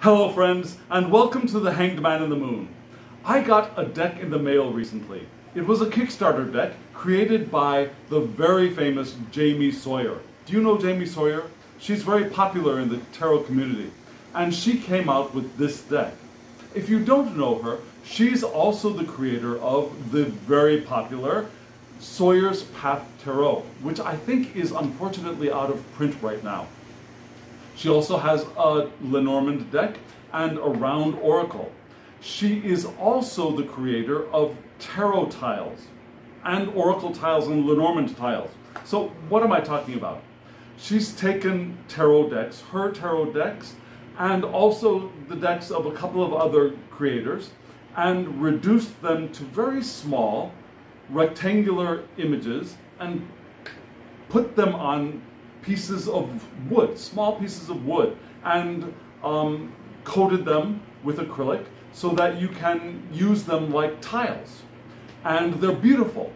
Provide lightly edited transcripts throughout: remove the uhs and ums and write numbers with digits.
Hello friends, and welcome to the Hanged Man in the Moon. I got a deck in the mail recently. It was a Kickstarter deck created by the very famous Jamie Sawyer. Do you know Jamie Sawyer? She's very popular in the tarot community, and she came out with this deck. If you don't know her, she's also the creator of the very popular Sawyer's Path Tarot, which I think is unfortunately out of print right now. She also has a Lenormand deck and a round oracle. She is also the creator of tarot tiles and oracle tiles and Lenormand tiles. So what am I talking about? She's taken tarot decks, her tarot decks, and also the decks of a couple of other creators, and reduced them to very small rectangular images and put them on pieces of wood, small pieces of wood, and coated them with acrylic so that you can use them like tiles. And they're beautiful.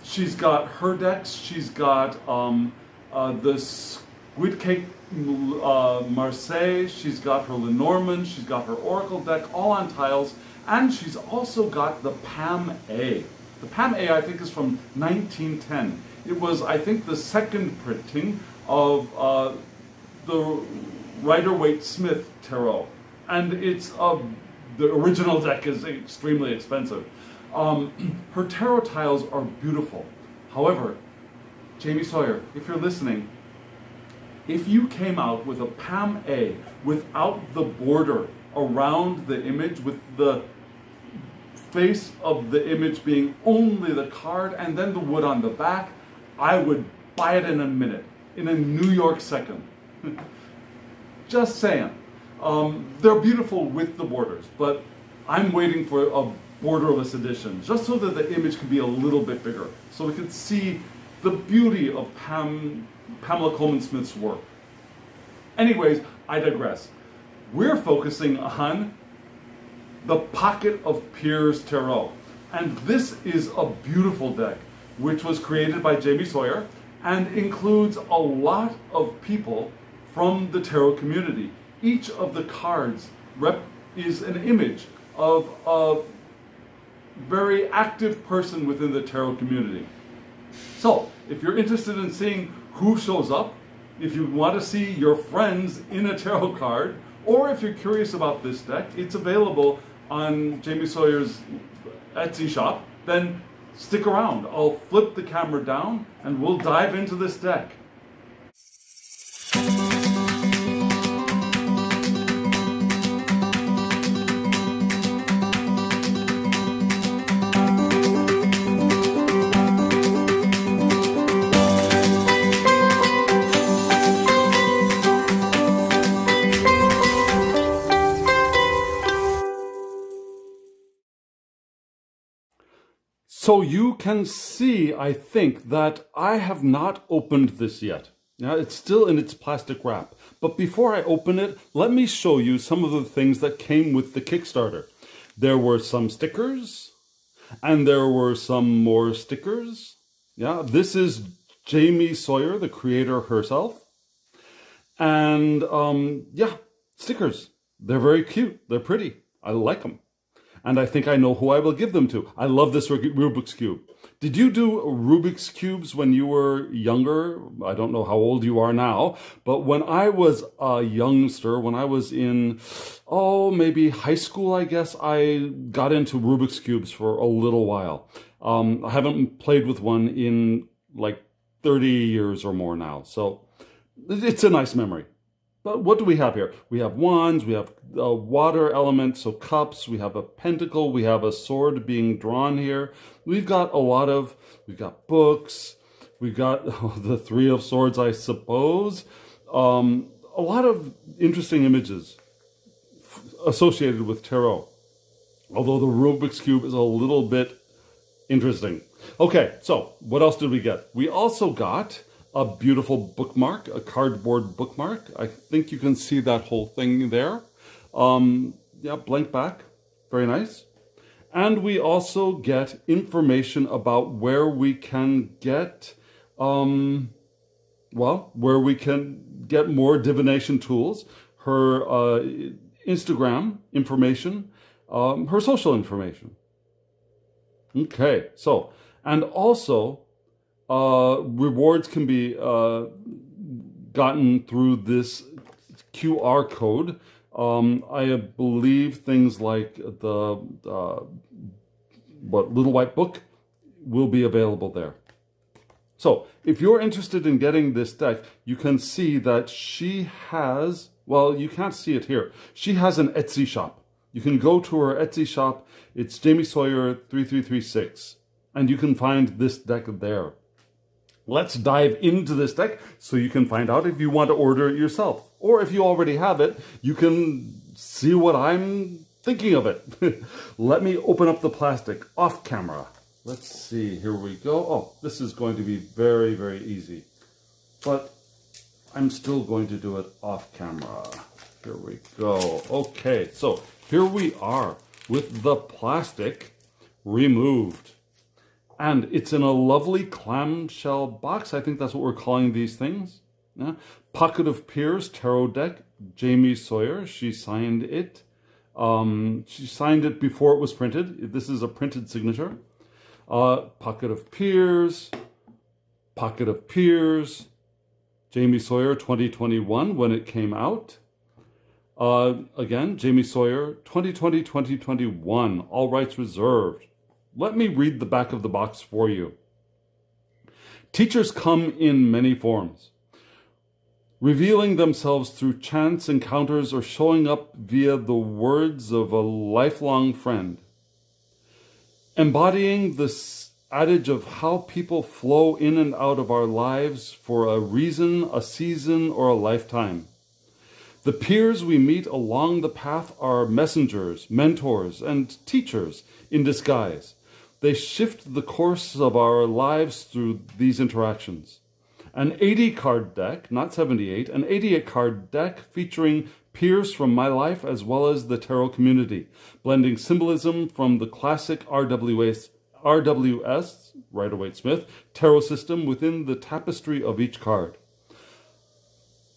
She's got her decks, she's got the Squid Cake Marseille, she's got her Lenormand, she's got her Oracle deck, all on tiles, and she's also got the Pam A. The Pam A, I think, is from 1910. It was, I think, the second printing of the Rider-Waite-Smith tarot, and it's the original deck is extremely expensive. Her tarot tiles are beautiful. However, Jamie Sawyer, if you're listening, if you came out with a Pam A without the border around the image, with the face of the image being only the card and then the wood on the back, I would buy it in a minute, in a New York second. Just saying. They're beautiful with the borders, but I'm waiting for a borderless edition, just so that the image can be a little bit bigger, so we can see the beauty of Pamela Coleman Smith's work. Anyways, I digress. We're focusing on the Pocket of Peers Tarot, and this is a beautiful deck, which was created by Jamie Sawyer and includes a lot of people from the tarot community. Each of the cards is an image of a very active person within the tarot community. So, if you're interested in seeing who shows up, if you want to see your friends in a tarot card, or if you're curious about this deck, it's available on Jamie Sawyer's Etsy shop, then stick around. I'll flip the camera down and we'll dive into this deck. So you can see, I think, that I have not opened this yet. Now, it's still in its plastic wrap. But before I open it, let me show you some of the things that came with the Kickstarter. There were some stickers, and there were some more stickers. Yeah, this is Jamie Sawyer, the creator herself. And yeah, stickers. They're very cute. They're pretty. I like them. And I think I know who I will give them to. I love this Rubik's Cube. Did you do Rubik's Cubes when you were younger? I don't know how old you are now, but when I was a youngster, when I was in, maybe high school, I guess, I got into Rubik's Cubes for a little while. I haven't played with one in like 30 years or more now, so it's a nice memory. But what do we have here? We have wands, we have a water element, so cups, we have a pentacle, we have a sword being drawn here. We've got we've got books, we've got the Three of Swords, I suppose. A lot of interesting images associated with tarot. Although the Rubik's Cube is a little bit interesting. Okay, so what else did we get? We also got a beautiful bookmark, a cardboard bookmark. I think you can see that whole thing there. Yeah, blank back, very nice. And we also get information about where we can get, where we can get more divination tools. her Instagram information, her social information. Okay, so, and also rewards can be gotten through this QR code. I believe things like the Little White Book will be available there. So if you're interested in getting this deck, you can see that she has, well, you can't see it here. She has an Etsy shop. You can go to her Etsy shop. It's Jamie Sawyer 3336, and you can find this deck there. Let's dive into this deck so you can find out if you want to order it yourself. Or if you already have it, you can see what I'm thinking of it. Let me open up the plastic off camera. Let's see, here we go. Oh, this is going to be very, very easy. But I'm still going to do it off camera. Here we go. Okay, so here we are with the plastic removed. And it's in a lovely clamshell box. I think that's what we're calling these things. Yeah. Pocket of Peers Tarot Deck, Jamie Sawyer. She signed it. She signed it before it was printed. This is a printed signature. Pocket of Peers, Jamie Sawyer 2021 when it came out. Again, Jamie Sawyer 2020-2021, all rights reserved. Let me read the back of the box for you. Teachers come in many forms, revealing themselves through chance encounters or showing up via the words of a lifelong friend. Embodying this adage of how people flow in and out of our lives for a reason, a season, or a lifetime. The peers we meet along the path are messengers, mentors, and teachers in disguise. They shift the course of our lives through these interactions. An 80-card deck, not 78, an 88-card deck featuring peers from my life as well as the tarot community, blending symbolism from the classic RWS, Rider-Waite-Smith, tarot system within the tapestry of each card.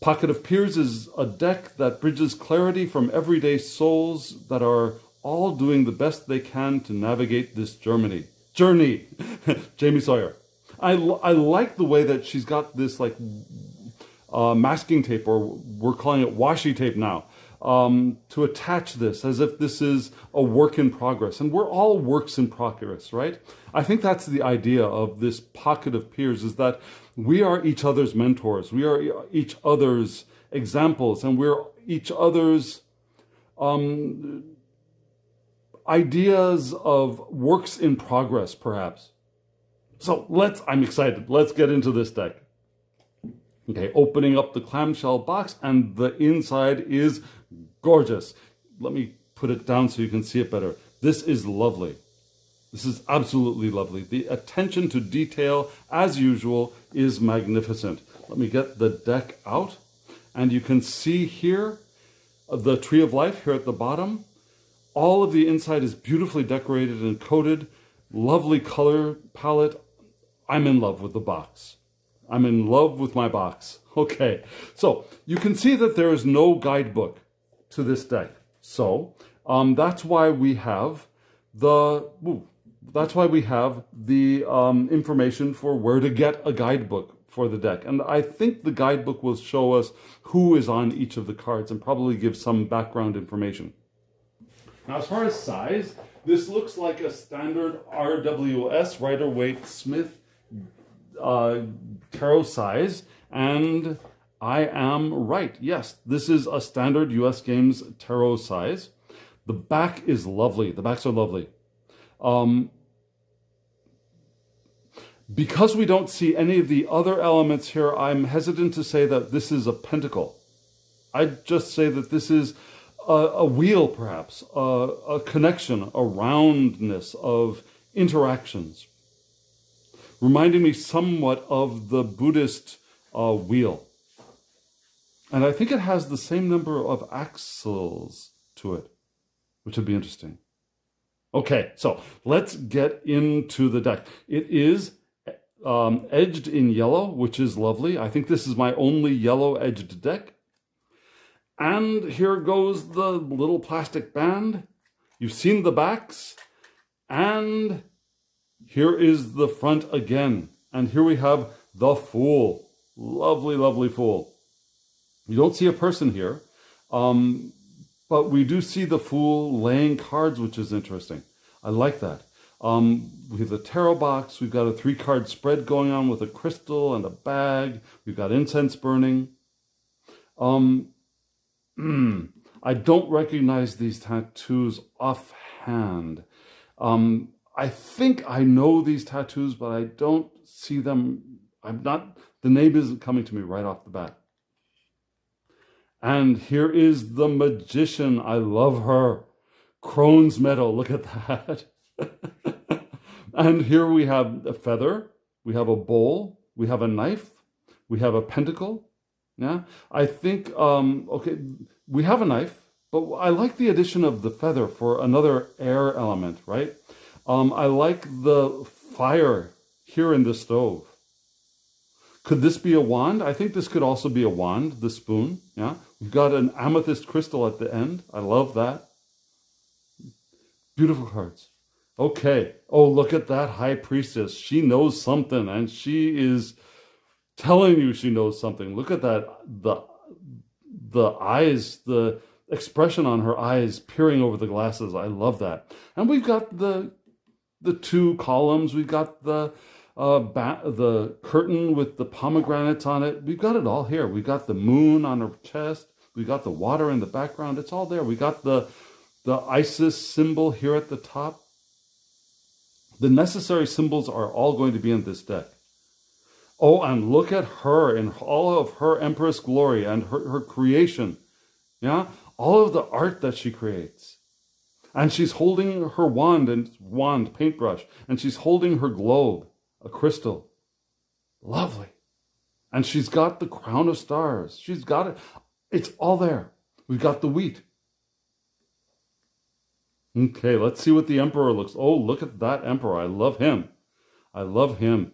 Pocket of Peers is a deck that bridges clarity from everyday souls that are all doing the best they can to navigate this journey. Jamie Sawyer. I like the way that she's got this like masking tape, or we're calling it washi tape now, to attach this as if this is a work in progress. And we're all works in progress, right? I think that's the idea of this Pocket of Peers, is that we are each other's mentors. We are each other's examples, and we're each other's ideas of works in progress, perhaps. So I'm excited. Let's get into this deck. Okay, opening up the clamshell box, and the inside is gorgeous. Let me put it down so you can see it better. This is lovely. This is absolutely lovely. The attention to detail, as usual, is magnificent. Let me get the deck out, and you can see here the Tree of Life here at the bottom. All of the inside is beautifully decorated and coated. Lovely color palette. I'm in love with the box. I'm in love with my box. Okay, so you can see that there is no guidebook to this deck. So that's why we have the information for where to get a guidebook for the deck. And I think the guidebook will show us who is on each of the cards and probably give some background information. Now, as far as size, this looks like a standard RWS, Rider-Waite-Smith tarot size, and I am right. Yes, this is a standard US Games tarot size. The back is lovely. The backs are lovely. Because we don't see any of the other elements here, I'm hesitant to say that this is a pentacle. I'd just say that this is a wheel, perhaps, a connection, a roundness of interactions, reminding me somewhat of the Buddhist wheel. And I think it has the same number of axles to it, which would be interesting. Okay, so let's get into the deck. It is edged in yellow, which is lovely. I think this is my only yellow edged deck. And here goes the little plastic band. You've seen the backs. And here is the front again. And here we have the Fool. Lovely, lovely Fool. You don't see a person here, but we do see the Fool laying cards, which is interesting. I like that. We have the tarot box. We've got a 3-card spread going on with a crystal and a bag. We've got incense burning. I don't recognize these tattoos offhand. I think I know these tattoos, but I don't see them. The name isn't coming to me right off the bat. And here is the Magician. I love her. Crone's Medal. Look at that. And here we have a feather. We have a bowl. We have a knife. We have a pentacle. Yeah. I think, okay, we have a knife, but I like the addition of the feather for another air element, right? I like the fire here in the stove. Could this be a wand? I think this could also be a wand, the spoon. Yeah. We've got an amethyst crystal at the end. I love that. Beautiful cards. Okay. Oh, look at that High Priestess. She knows something, and she is telling you she knows something. Look at that. The eyes, the expression on her eyes peering over the glasses. I love that. And we've got the 2 columns. We've got the curtain with the pomegranates on it. We've got it all here. We've got the moon on her chest. We've got the water in the background. It's all there. We got the Isis symbol here at the top. The necessary symbols are all going to be in this deck. Oh, and look at her in all of her Empress glory and her creation. Yeah, all of the art that she creates. And she's holding her wand, paintbrush, and she's holding her globe, a crystal. Lovely. And she's got the crown of stars. She's got it. It's all there. We've got the wheat. Okay, let's see what the Emperor looks. Oh, look at that Emperor. I love him. I love him.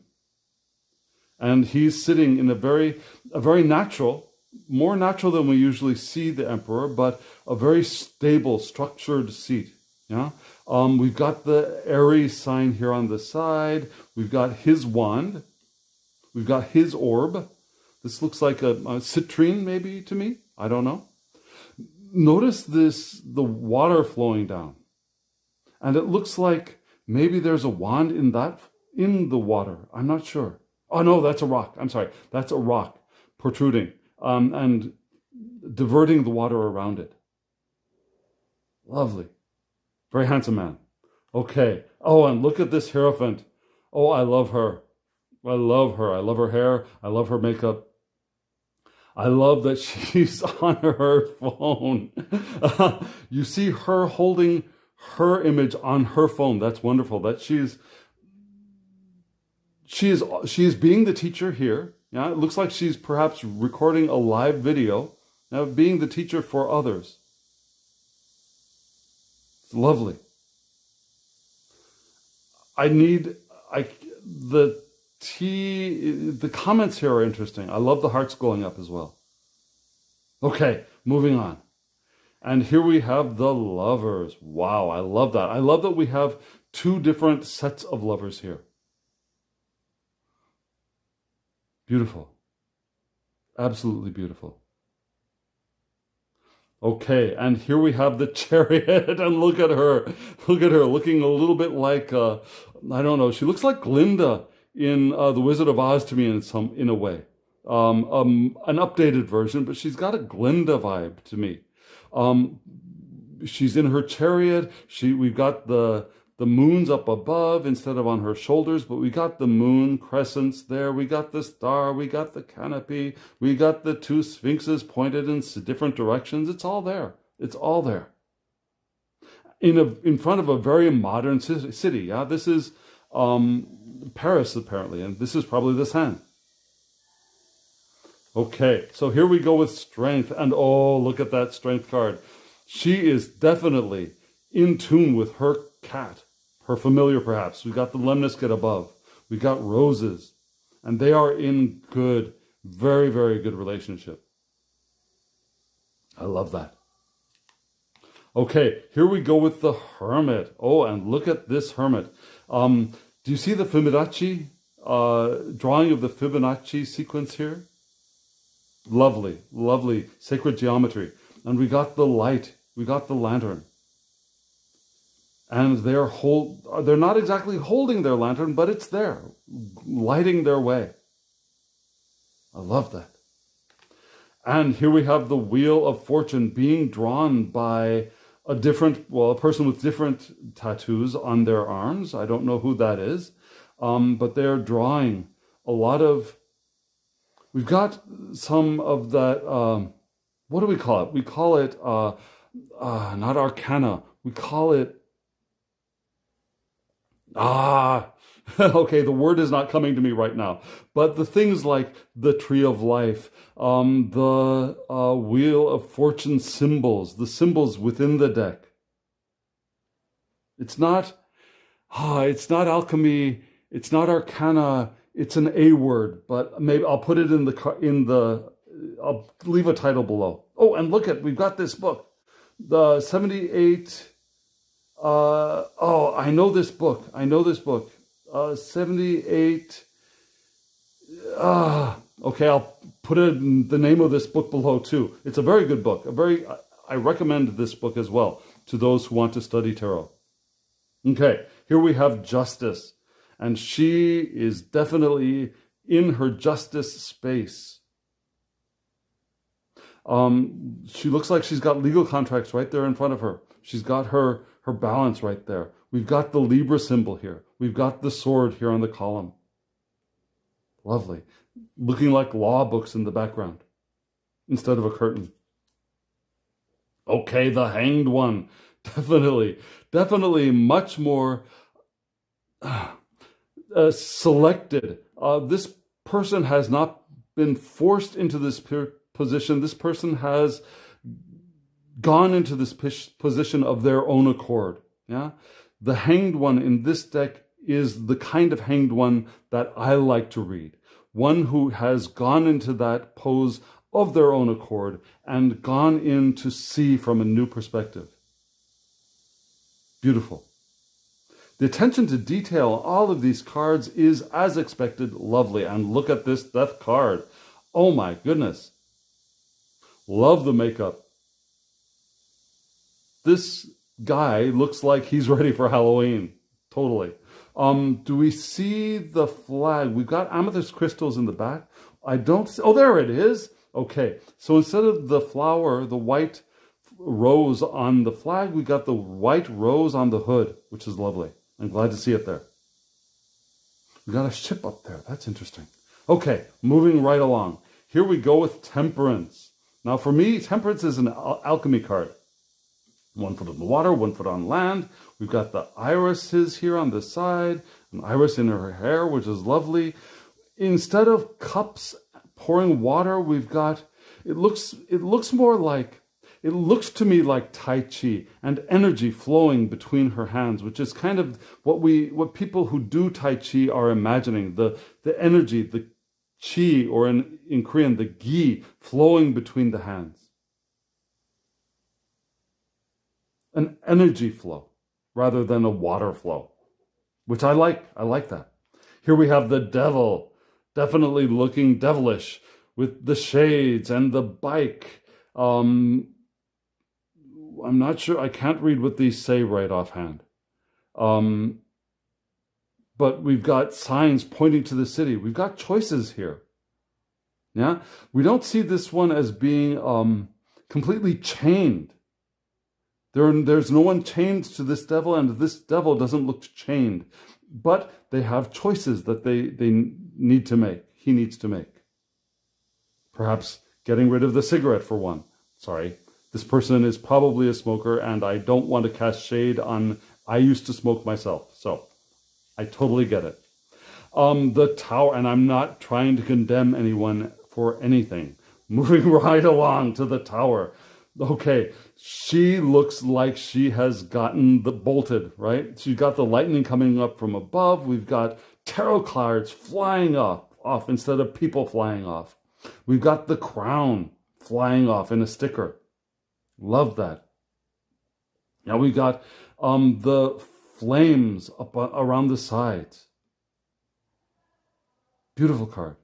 And he's sitting in a very natural, more natural than we usually see the Emperor, but a very stable, structured seat. Yeah. We've got the Aries sign here on the side. We've got his wand. We've got his orb. This looks like a citrine, maybe, to me. I don't know. Notice the water flowing down. And it looks like maybe there's a wand in the water. I'm not sure. Oh, no, that's a rock. I'm sorry. That's a rock protruding and diverting the water around it. Lovely. Very handsome man. Okay. Oh, and look at this Hierophant. Oh, I love her. I love her. I love her hair. I love her makeup. I love that she's on her phone. You see her holding her image on her phone. That's wonderful. That she is being the teacher here. Yeah, it looks like she's perhaps recording a live video, now being the teacher for others. It's lovely. The comments here are interesting. I love the hearts going up as well. Okay, moving on. And here we have the lovers. Wow, I love that. I love that we have 2 different sets of lovers here. Beautiful. Absolutely beautiful. Okay, and here we have the Chariot, and look at her. Look at her, looking a little bit like, I don't know, she looks like Glinda in The Wizard of Oz to me in a way. An updated version, but she's got a Glinda vibe to me. She's in her chariot. We've got the moon's up above instead of on her shoulders, but we got the moon crescents there. We got the star. We got the canopy. We got the 2 sphinxes pointed in different directions. It's all there. It's all there. In front of a very modern city. Yeah, this is Paris apparently, and this is probably the Seine. Okay, so here we go with strength, and oh, look at that strength card. She is definitely in tune with her cat, her familiar perhaps. We got the lemniscate above. We got roses, and they are in good, very, very good relationship. I love that. Okay, here we go with the Hermit. Oh, and look at this Hermit. Do you see the Fibonacci drawing of the Fibonacci sequence here? Lovely, lovely sacred geometry. And we got the light, we got the lantern. And they're not exactly holding their lantern, but it's there, lighting their way. I love that. And here we have the Wheel of Fortune being drawn by a person with different tattoos on their arms. I don't know who that is, but they're drawing a lot of, we've got some of that, what do we call it? We call it, not arcana, we call it, okay, the word is not coming to me right now. But the things like the Tree of Life, the Wheel of Fortune symbols, the symbols within the deck. It's not alchemy, it's not arcana, it's an A word, but maybe I'll put it I'll leave a title below. Oh, and we've got this book, the 78, I know this book. 78, okay, I'll put the name of this book below too. It's a very good book. I recommend this book as well to those who want to study tarot. Okay, here we have Justice, and she is definitely in her justice space. She looks like she's got legal contracts right there in front of her. She's got her balance right there. We've got the Libra symbol here. We've got the sword here on the column. Lovely. Looking like law books in the background instead of a curtain. Okay, the Hanged One. Definitely much more selected. This person has not been forced into this position. This person has gone into this position of their own accord. Yeah, the Hanged One in this deck is the kind of Hanged One that I like to read. One who has gone into that pose of their own accord and gone in to see from a new perspective. Beautiful. The attention to detail on all of these cards is, as expected, lovely. And look at this Death card. Oh my goodness. Love the makeup. This guy looks like he's ready for Halloween. Totally. Do we see the flag? We've got amethyst crystals in the back. I don't see, oh, there it is. Okay, so instead of the flower, the white rose on the flag, we got the white rose on the hood, which is lovely. I'm glad to see it there. We got a ship up there. That's interesting. Okay, moving right along. Here we go with Temperance. Now for me, Temperance is an alchemy card. 1 foot in the water, 1 foot on land. We've got the irises here on the side, an iris in her hair, which is lovely. Instead of cups pouring water, we've got, it looks to me like Tai Chi and energy flowing between her hands, which is kind of what people who do Tai Chi are imagining, the energy, the Chi, or in Korean, the Gi flowing between the hands. An energy flow rather than a water flow, which I like. I like that. Here we have the Devil, definitely looking devilish with the shades and the bike. I'm not sure. I can't read what these say right offhand. But we've got signs pointing to the city. We've got choices here. Yeah, we don't see this one as being completely chained. There's no one chained to this devil, and this devil doesn't look chained. But they have choices that they need to make. He needs to make. Perhaps getting rid of the cigarette for one. Sorry, this person is probably a smoker, and I don't want to cast shade on. I used to smoke myself, so I totally get it. The Tower, and I'm not trying to condemn anyone for anything. Moving right along to the Tower. Okay, she looks like she has gotten bolted, right? She's got the lightning coming up from above. We've got tarot cards flying off instead of people flying off. We've got the crown flying off in a sticker. Love that. Now we got the flames up around the sides. Beautiful card.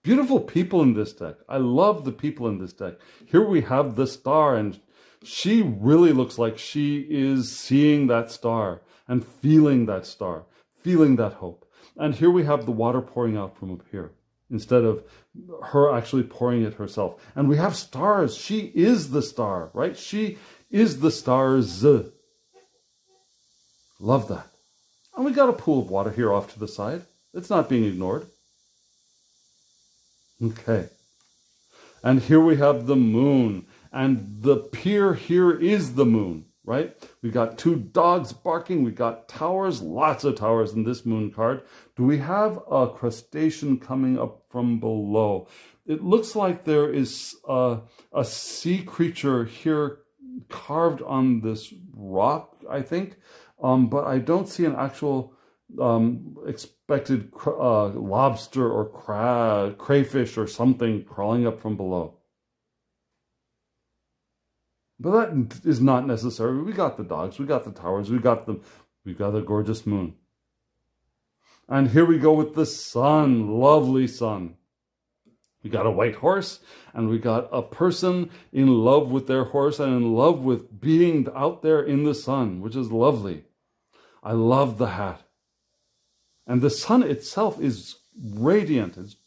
Beautiful people in this deck. I love the people in this deck. Here we have the star, and she really looks like she is seeing that star and feeling that star, feeling that hope. And here we have the water pouring out from up here instead of her actually pouring it herself. And we have stars. She is the star, right? She is the stars. Love that. And we got a pool of water here off to the side. It's not being ignored. Okay. And here we have the moon. And the pier here is the moon, right? We got two dogs barking. We got towers, lots of towers in this moon card. Do we have a crustacean coming up from below? It looks like there is a sea creature here carved on this rock, I think. But I don't see an actual expected lobster or crayfish or something crawling up from below. But that is not necessary. We got the dogs, we got the towers, we got the gorgeous moon. And here we go with the sun, lovely sun. We got a white horse, and we got a person in love with their horse and in love with being out there in the sun, which is lovely. I love the hat. And the sun itself is radiant. It's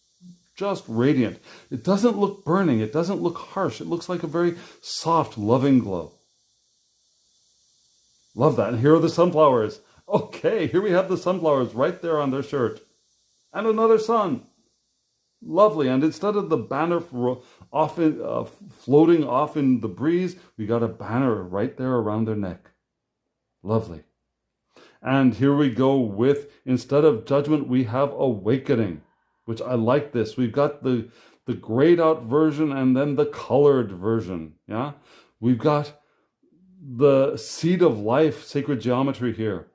just radiant. It doesn't look burning. It doesn't look harsh. It looks like a very soft, loving glow. Love that. And here are the sunflowers. Okay, here we have the sunflowers right there on their shirt. And another sun. Lovely. And instead of the banner floating off in the breeze, we got a banner right there around their neck. Lovely. And here we go with, instead of judgment, we have awakening, which I like this. We've got the grayed out version and then the colored version. Yeah, we've got the seed of life, sacred geometry here.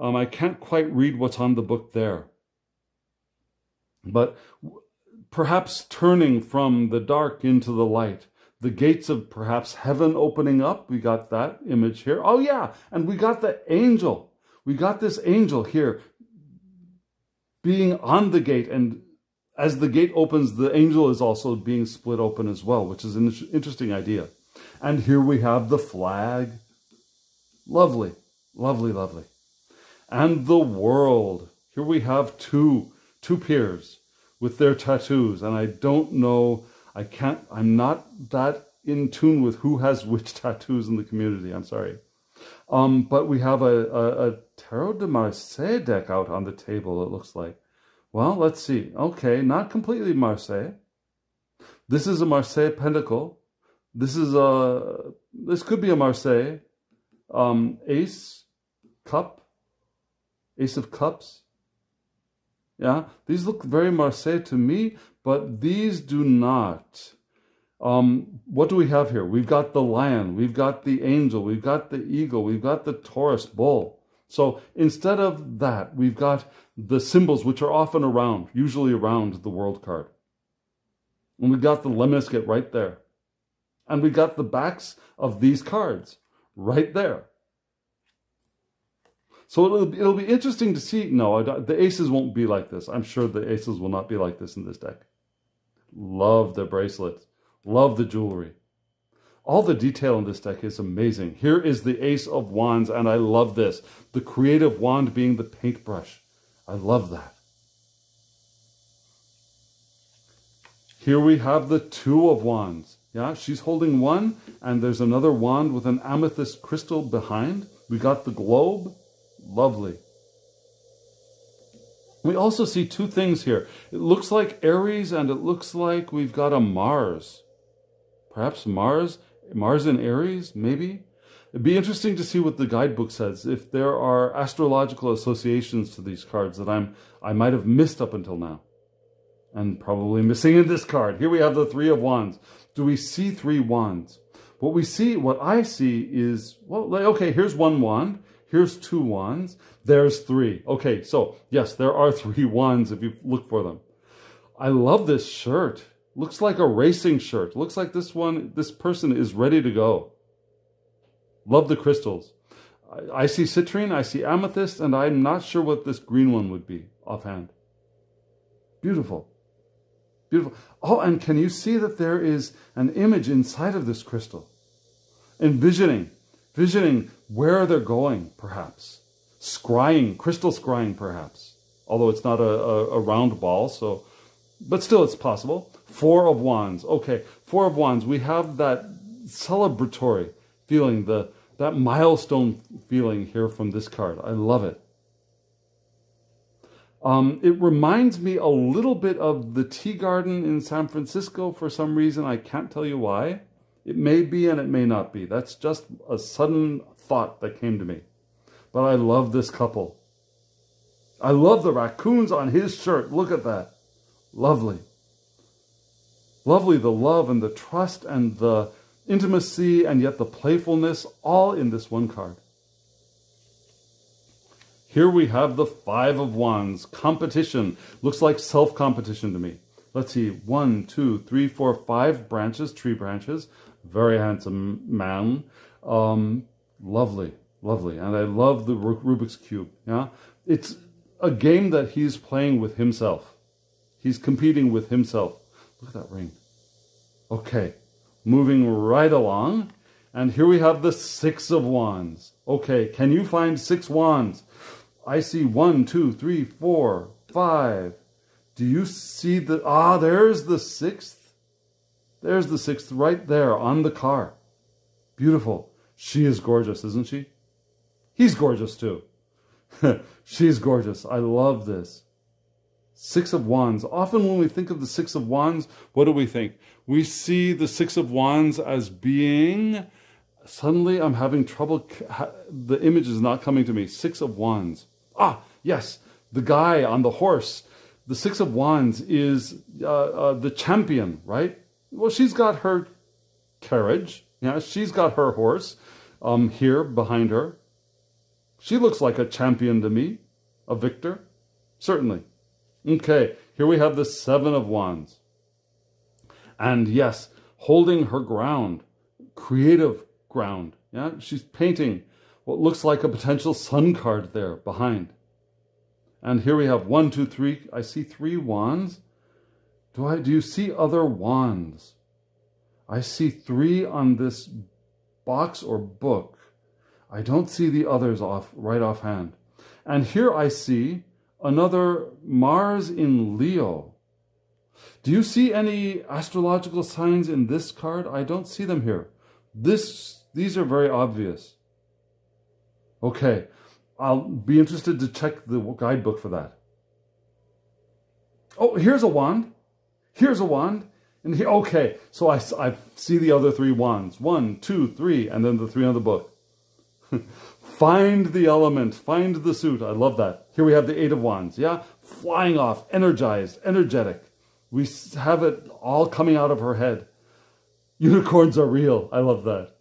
I can't quite read what's on the book there, but perhaps turning from the dark into the light, the gates of perhaps heaven opening up. We got that image here. Oh yeah, and we got the angel. We got this angel here being on the gate, and as the gate opens, the angel is also being split open as well, which is an interesting idea. And here we have the flag. Lovely, lovely, lovely. And the world. Here we have two peers with their tattoos, and I don't know, I'm not that in tune with who has which tattoos in the community. I'm sorry. But we have a Tarot de Marseille deck out on the table, it looks like. Well, let's see. Okay, not completely Marseille. This is a Marseille Pentacle. This could be a Marseille. Ace of Cups. Yeah, these look very Marseille to me, but these do not. What do we have here? We've got the lion, we've got the angel, we've got the eagle, we've got the Taurus bull. So instead of that, we've got the symbols, which are often around, usually around the world card. And we got the lemniscate right there. And we got the backs of these cards right there. So it'll be interesting to see. No, the aces won't be like this. I'm sure the aces will not be like this in this deck. Love the bracelets. Love the jewelry. All the detail in this deck is amazing. Here is the Ace of Wands, and I love this. The creative wand being the paintbrush. I love that. Here we have the Two of Wands. Yeah, she's holding one, and there's another wand with an amethyst crystal behind. We got the globe. Lovely. We also see two things here. It looks like Aries, and it looks like we've got a Mars. Perhaps Mars in Aries, maybe? It'd be interesting to see what the guidebook says, if there are astrological associations to these cards that I might have missed up until now. And probably missing in this card. Here we have the Three of Wands. Do we see three wands? What I see is, well, okay, here's one wand. Here's two wands. There's three. Okay, so yes, there are three wands if you look for them. I love this shirt. Looks like a racing shirt. Looks like this person is ready to go. Love the crystals. I see citrine, I see amethyst, and I'm not sure what this green one would be offhand. Beautiful. Beautiful. Oh, and can you see that there is an image inside of this crystal? Envisioning where they're going, perhaps. Scrying, crystal scrying, perhaps. Although it's not a round ball, so... But still, it's possible. Four of Wands. Okay, Four of Wands. We have that celebratory feeling, that milestone feeling here from this card. I love it. It reminds me a little bit of the tea garden in San Francisco for some reason. I can't tell you why. It may be and it may not be. That's just a sudden thought that came to me. But I love this couple. I love the raccoons on his shirt. Look at that. Lovely. Lovely, the love and the trust and the intimacy and yet the playfulness, all in this one card. Here we have the Five of Wands, competition. Looks like self-competition to me. Let's see, 1, 2, 3, 4, 5 branches, tree branches. Very handsome man. Lovely, lovely. And I love the Rubik's Cube. Yeah, it's a game that he's playing with himself. He's competing with himself. Look at that ring. Okay, moving right along. And here we have the Six of Wands. Okay, can you find 6 wands? I see 1, 2, 3, 4, 5. Do you see the... Ah, there's the 6th. There's the 6th right there on the car. Beautiful. She is gorgeous, isn't she? He's gorgeous too. She's gorgeous. I love this. 6 of Wands. Often when we think of the 6 of Wands, what do we think? We see the 6 of Wands as being... Suddenly I'm having trouble... The image is not coming to me. 6 of Wands. Ah, yes. The guy on the horse. The 6 of Wands is the champion, right? Well, she's got her carriage. Yeah, she's got her horse here behind her. She looks like a champion to me. A victor. Certainly. Okay, here we have the 7 of Wands. And yes, holding her ground. Creative ground. Yeah, she's painting what looks like a potential sun card there behind. And here we have 1, 2, 3. I see 3 wands. Do you see other wands? I see 3 on this box or book. I don't see the others right offhand. And here I see another Mars in Leo. Do you see any astrological signs in this card? I don't see them here. These are very obvious. Okay, I'll be interested to check the guidebook for that. Oh, here's a wand. Here's a wand. And here, okay, so I see the other 3 wands. 1, 2, 3, and then the 3 on the book. Find the element, find the suit. I love that. Here we have the 8 of Wands, yeah? Flying off, energized, energetic. We have it all coming out of her head. Unicorns are real. I love that.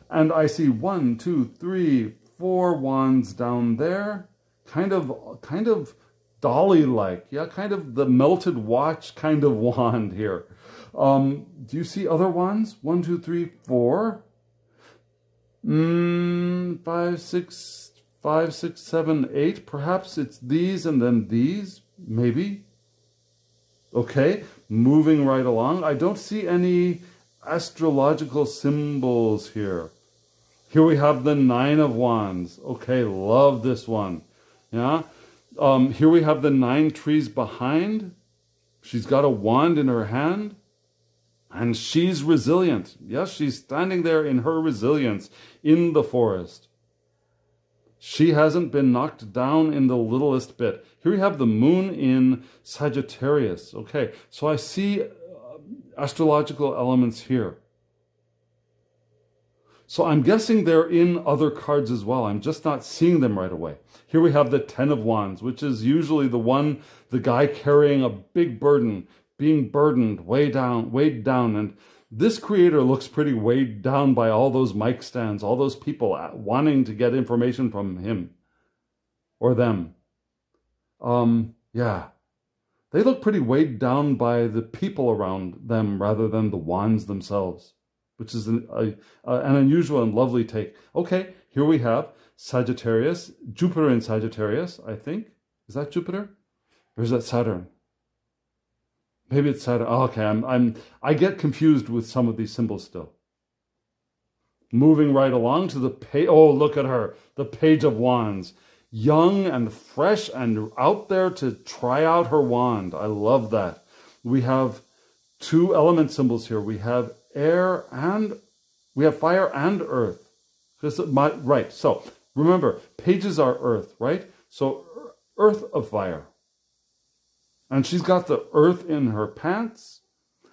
And I see 1, 2, 3, 4 wands down there. Kind of dolly-like. Yeah, kind of the melted watch kind of wand here. Do you see other wands? 1, 2, 3, 4. 5, 6, 7, 8. Perhaps it's these and then these. Maybe. Okay, moving right along. I don't see any astrological symbols here. Here we have the 9 of Wands. Okay, love this one. Yeah. Here we have the 9 trees behind. She's got a wand in her hand. And she's resilient. Yes, she's standing there in her resilience in the forest. She hasn't been knocked down in the littlest bit. Here we have the moon in Sagittarius. Okay, so I see astrological elements here. So I'm guessing they're in other cards as well. I'm just not seeing them right away. Here we have the 10 of Wands, which is usually the guy carrying a big burden, being burdened, weighed down. And this creator looks pretty weighed down by all those mic stands, all those people wanting to get information from him or them. Yeah, They look pretty weighed down by the people around them rather than the wands themselves, which is an unusual and lovely take. Okay, here we have Sagittarius, Jupiter in Sagittarius, I think. Is that Jupiter? Or is that Saturn? Maybe it's Saturn. Oh, okay, I get confused with some of these symbols still. Moving right along to the page. Oh, look at her. The Page of Wands. Young and fresh and out there to try out her wand. I love that. We have two element symbols here. We have fire and earth. Right. So remember, pages are earth, right? So earth of fire. And she's got the earth in her pants,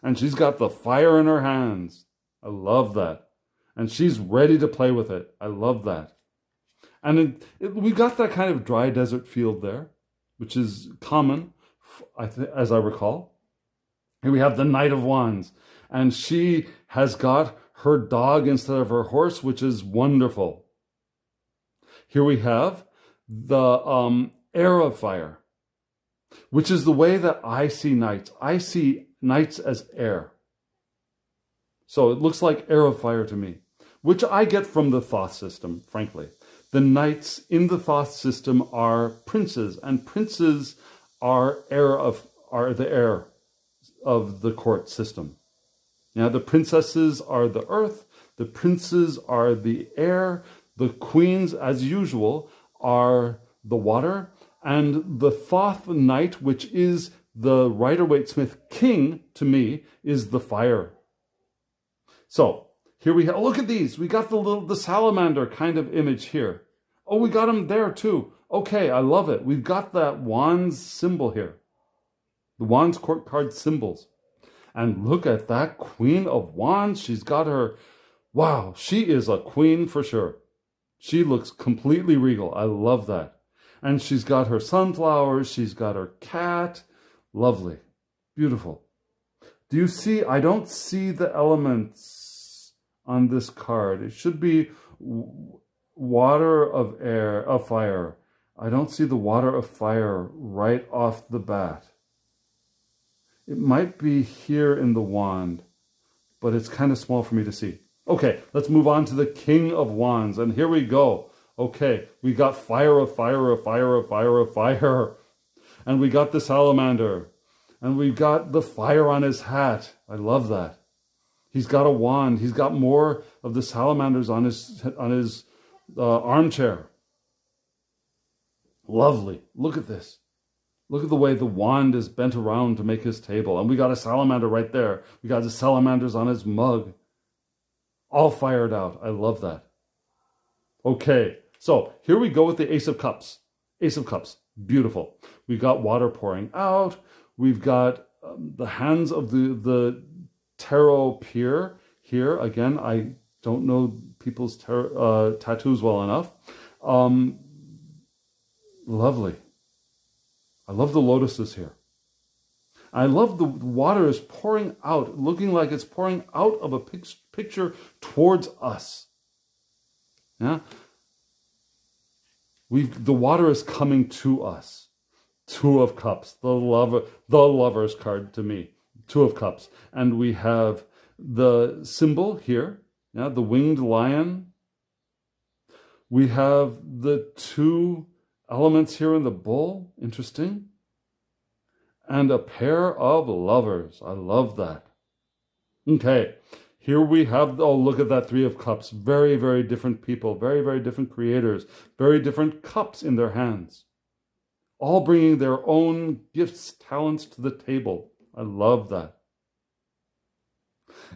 and she's got the fire in her hands. I love that. And she's ready to play with it. I love that. And we got that kind of dry desert field there, which is common, as I recall. Here we have the Knight of Wands. And she has got her dog instead of her horse, which is wonderful. Here we have the Air of Fire, which is the way that I see knights. I see knights as air. So it looks like Air of Fire to me, which I get from the Thoth system, frankly. The knights in the Thoth system are princes, and princes are the heir of the court system. Now, the princesses are the earth, the princes are the air, the queens, as usual, are the water, and the Thoth knight, which is the Rider-Waite-Smith king, to me, is the fire. So, here we have, oh, look at these. We got the salamander kind of image here. Oh, we got him there too. Okay, I love it. We've got that wands symbol here. The wands court card symbols. And look at that Queen of Wands. She's got her, wow, she is a queen for sure. She looks completely regal. I love that. And she's got her sunflowers. She's got her cat. Lovely. Beautiful. Do you see? I don't see the elements on this card. It should be water of fire. I don't see the water of fire right off the bat. It might be here in the wand, but it's kind of small for me to see. Okay, let's move on to the King of Wands. And here we go. Okay, we got fire of fire of fire of fire of fire. And we got the salamander. And we've got the fire on his hat. I love that. He's got a wand. He's got more of the salamanders on his armchair. Lovely. Look at this. Look at the way the wand is bent around to make his table. And we got a salamander right there. We got the salamanders on his mug. All fired out. I love that. Okay, so here we go with the Ace of Cups. Ace of Cups. Beautiful. We got water pouring out. We've got the hands of the tarot peer here. Again, I don't know people's tattoos well enough. Lovely. I love the lotuses here. I love the water is pouring out, looking like it's pouring out of a picture towards us. Yeah? The water is coming to us. Two of Cups, the Lover's card to me. Two of Cups. And we have the symbol here, yeah, the winged lion. We have the two elements here in the bull. Interesting. And a pair of lovers. I love that. Okay. Here we have, oh, look at that Three of Cups. Very, very different people. Very, very different creators. Very different cups in their hands. All bringing their own gifts, talents to the table. I love that.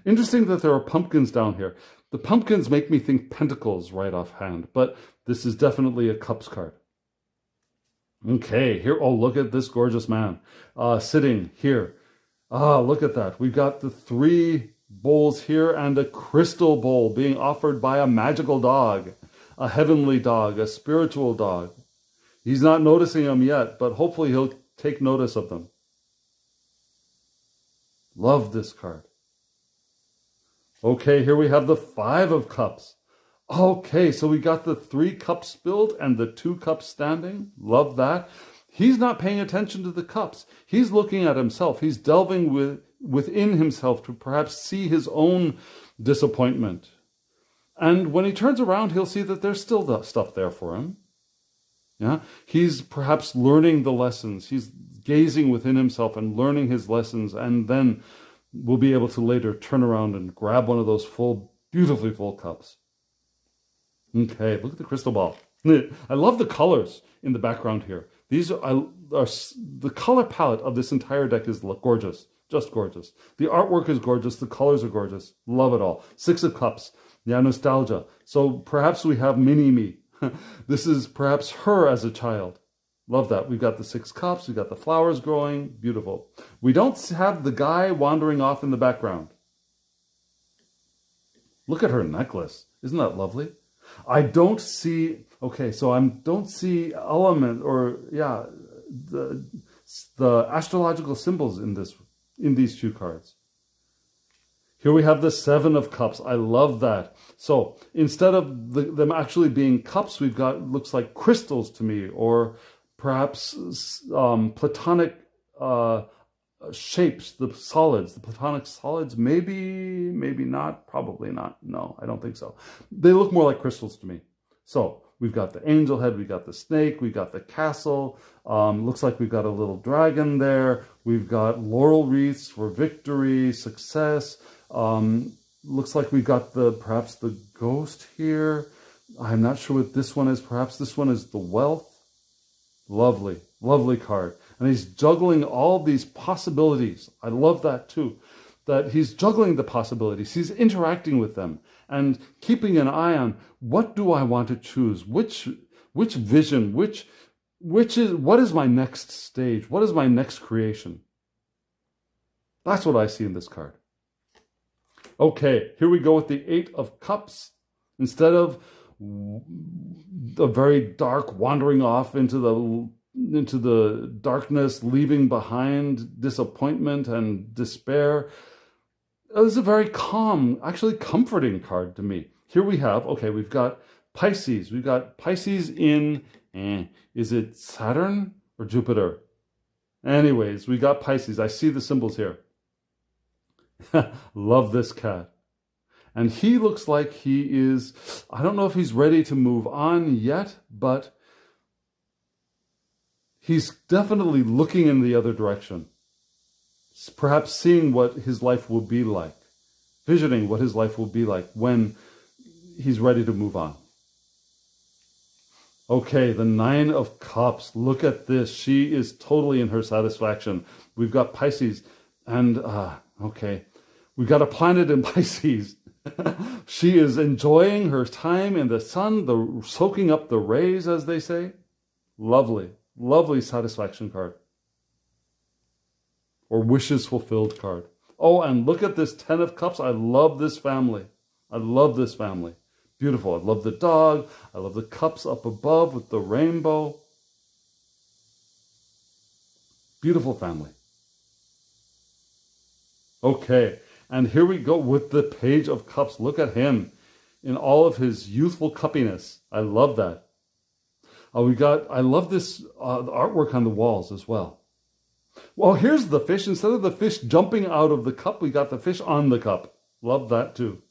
Interesting that there are pumpkins down here. The pumpkins make me think pentacles right offhand, but this is definitely a cups card. Okay, here, oh, look at this gorgeous man sitting here. Ah, look at that. We've got the three bowls here and a crystal bowl being offered by a magical dog, a heavenly dog, a spiritual dog. He's not noticing them yet, but hopefully he'll take notice of them. Love this card. Okay, here we have the Five of Cups. Okay, so we got the 3 cups spilled and the 2 cups standing. Love that. He's not paying attention to the cups. He's looking at himself. He's delving within himself to perhaps see his own disappointment. And when he turns around, he'll see that there's still stuff there for him. Yeah, he's perhaps learning the lessons. He's gazing within himself and learning his lessons, and then we'll be able to later turn around and grab one of those beautifully full cups. Okay, look at the crystal ball. I love the colors in the background here. These are the color palette of this entire deck is gorgeous, just gorgeous. The artwork is gorgeous. The colors are gorgeous. Love it all. 6 of Cups. Yeah, nostalgia. So perhaps we have mini-me. This is perhaps her as a child. Love that. We've got the 6 cups. We've got the flowers growing. Beautiful. We don't have the guy wandering off in the background. Look at her necklace. Isn't that lovely? I don't see... Okay, so I don't see element or, yeah, the astrological symbols in these 2 cards. Here we have the 7 of Cups. I love that. So instead of them actually being cups, we've got, looks like crystals to me, or perhaps platonic shapes, the solids, the platonic solids. Maybe not, probably not. No, I don't think so. They look more like crystals to me. So we've got the angel head, we've got the snake, we've got the castle. Looks like we've got a little dragon there. We've got laurel wreaths for victory, success. Looks like we've got perhaps the ghost here. I'm not sure what this one is. Perhaps this one is the wealth. Lovely, lovely card. And he's juggling all these possibilities. I love that too. That he's juggling the possibilities. He's interacting with them and keeping an eye on, what do I want to choose? Which vision? What is my next stage? What is my next creation? That's what I see in this card. Okay, here we go with the 8 of Cups. Instead of a very dark wandering off into the darkness, leaving behind disappointment and despair, it was a very calm, actually comforting card to me. Here we have, okay, we've got Pisces. We've got Pisces in, is it Saturn or Jupiter? Anyways, we got Pisces. I see the symbols here. Love this cat. And he looks like he is, I don't know if he's ready to move on yet, but he's definitely looking in the other direction. Perhaps seeing what his life will be like, visioning what his life will be like when he's ready to move on. Okay, the 9 of Cups. Look at this. She is totally in her satisfaction. We've got Pisces and, okay, we've got a planet in Pisces. She is enjoying her time in the sun, soaking up the rays, as they say. Lovely, lovely satisfaction card. Or wishes fulfilled card. Oh, and look at this 10 of Cups. I love this family. I love this family. Beautiful. I love the dog. I love the cups up above with the rainbow. Beautiful family. Okay. And here we go with the Page of Cups. Look at him in all of his youthful cuppiness. I love that. I love this artwork on the walls as well. Well, here's the fish. Instead of the fish jumping out of the cup, we got the fish on the cup. Love that too.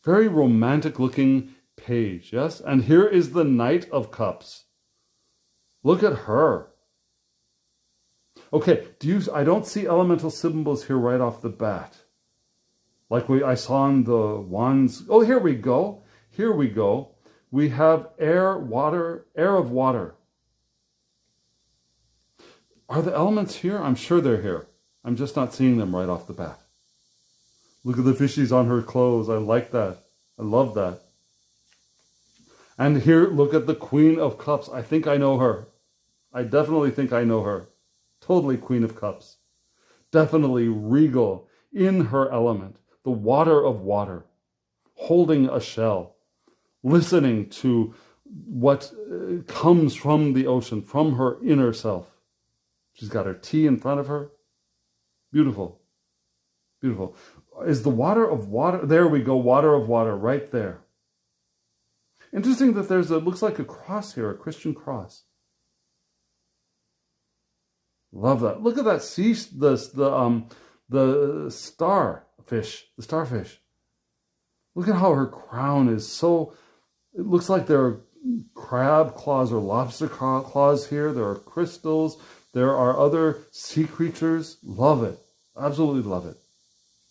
Very romantic looking page, yes? And here is the Knight of Cups. Look at her. Okay, I don't see elemental symbols here right off the bat. Like I saw on the wands. Oh, here we go. Here we go. We have air, water, air of water. Are the elements here? I'm sure they're here. I'm just not seeing them right off the bat. Look at the fishies on her clothes. I like that. I love that. And here, look at the Queen of Cups. I think I know her. I definitely think I know her. Totally Queen of Cups. Definitely regal in her element. The water of water. Holding a shell. Listening to what comes from the ocean, from her inner self. She's got her tea in front of her. Beautiful. Beautiful. Is the water of water? There we go. Water of water right there. Interesting that looks like a cross here, a Christian cross. Love that. Look at that the starfish. Look at how her crown is so, it looks like there are crab claws or lobster claws here. There are crystals. There are other sea creatures. Love it. Absolutely love it.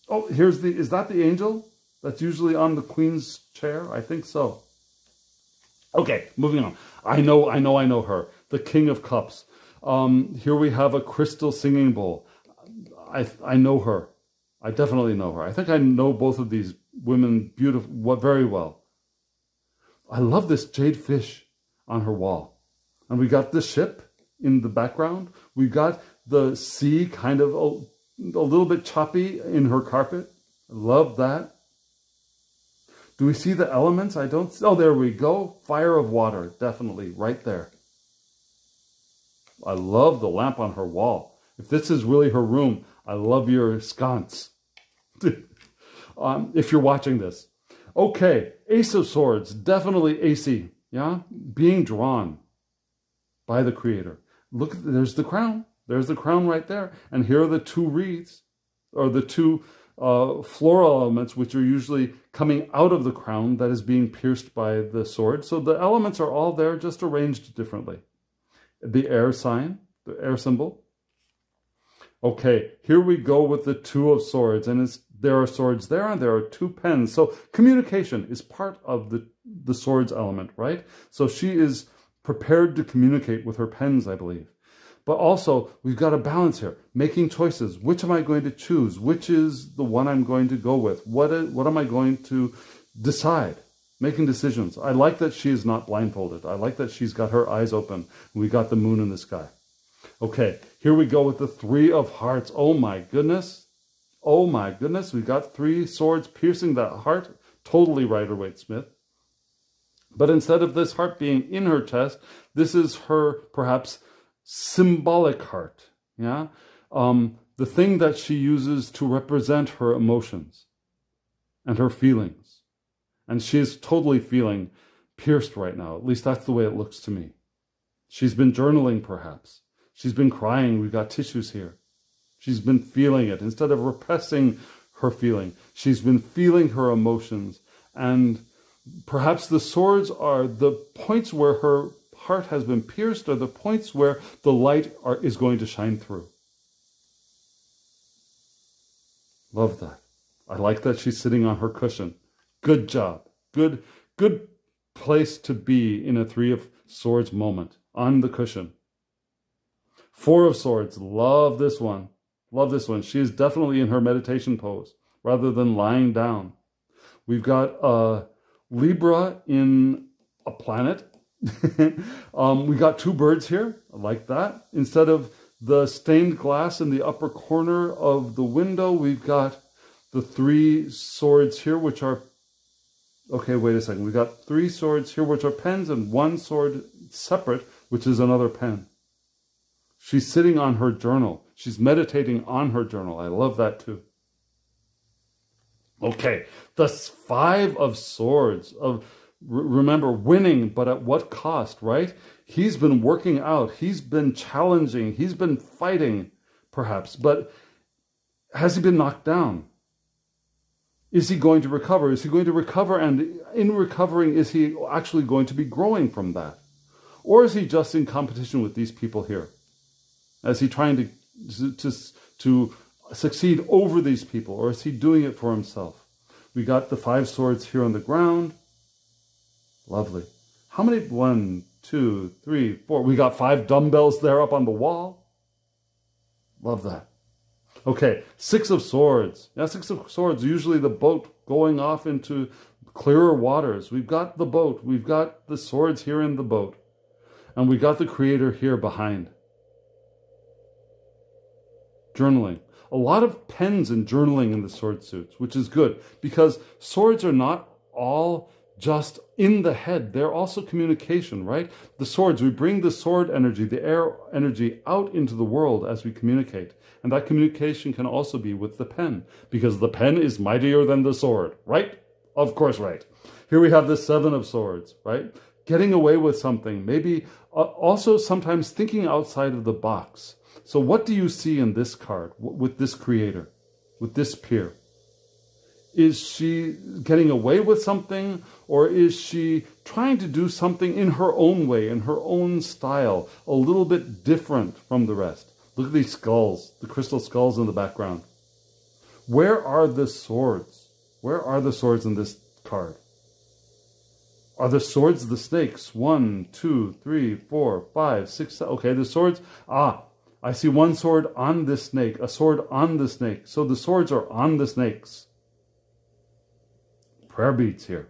Oh, is that the angel that's usually on the queen's chair? I think so. Okay, moving on. I know her. The King of Cups. Here we have a crystal singing bowl. I know her. I definitely know her. I think I know both of these women very well. I love this jade fish on her wall. And we got the ship in the background. We got the sea kind of a little bit choppy in her carpet. I love that. Do we see the elements? Oh, there we go. Fire of water, definitely, right there. I love the lamp on her wall. If this is really her room, I love your sconce. If you're watching this. Okay, Ace of Swords, definitely AC, yeah? Being drawn by the creator. Look, there's the crown. There's the crown right there. And here are the two wreaths, or the two floral elements, which are usually coming out of the crown that is being pierced by the sword. So the elements are all there, just arranged differently. The air sign, the air symbol. Okay, here we go with the Two of Swords, and there are swords there, and there are two pens. So communication is part of the swords element, right? So she is prepared to communicate with her pens, I believe. But also, we've got a balance here. Making choices. Which am I going to choose? Which is the one I'm going to go with? What am I going to decide? Making decisions. I like that she is not blindfolded. I like that she's got her eyes open. We got the moon in the sky. Okay, here we go with the Three of Hearts. Oh my goodness. Oh my goodness. We got three swords piercing that heart. Totally Rider-Waite-Smith. But instead of this heart being in her chest, this is her, perhaps, symbolic heart. Yeah? The thing that she uses to represent her emotions and her feelings. And she is totally feeling pierced right now. At least that's the way it looks to me. She's been journaling, perhaps. She's been crying. We've got tissues here. She's been feeling it. Instead of repressing her feeling, she's been feeling her emotions. And perhaps the swords are the points where her heart has been pierced, or the points where the light is going to shine through. Love that. I like that she's sitting on her cushion. Good job. Good place to be in a Three of Swords moment. On the cushion. Four of Swords. Love this one. Love this one. She is definitely in her meditation pose rather than lying down. We've got a Libra in a planet. We got two birds here. I like that. Instead of the stained glass in the upper corner of the window, we've got the three swords here, which are... Okay, wait a second. We've got three swords here, which are pens, and one sword separate, which is another pen. She's sitting on her journal. She's meditating on her journal. I love that too. Okay, the Five of Swords. Remember, winning, but at what cost, right? He's been working out. He's been challenging. He's been fighting, perhaps. But has he been knocked down? Is he going to recover? Is he going to recover? And in recovering, is he actually going to be growing from that? Or is he just in competition with these people here? Is he trying to succeed over these people? Or is he doing it for himself? We got the Five Swords here on the ground. Lovely. How many? 1, 2, 3, 4. We got 5 dumbbells there up on the wall. Love that. Okay, Six of Swords. Yeah, Six of Swords. Usually the boat going off into clearer waters. We've got the boat. We've got the swords here in the boat. And we got the creator here behind. Journaling. A lot of pens and journaling in the sword suits, which is good. Because swords are not all just in the head. They're also communication, right? The swords, we bring the sword energy, the air energy out into the world as we communicate. And that communication can also be with the pen, because the pen is mightier than the sword, right? Of course, right. Here we have the Seven of Swords, right? Getting away with something, maybe also sometimes thinking outside of the box. So what do you see in this card with this creator, with this peer? Is she getting away with something, or is she trying to do something in her own way, in her own style, a little bit different from the rest? Look at these skulls, the crystal skulls in the background. Where are the swords? Where are the swords in this card? Are the swords the snakes? 1, 2, 3, 4, 5, 6, 7. Okay, the swords. Ah, I see one sword on this snake, a sword on the snake. So the swords are on the snakes. Prayer beads here.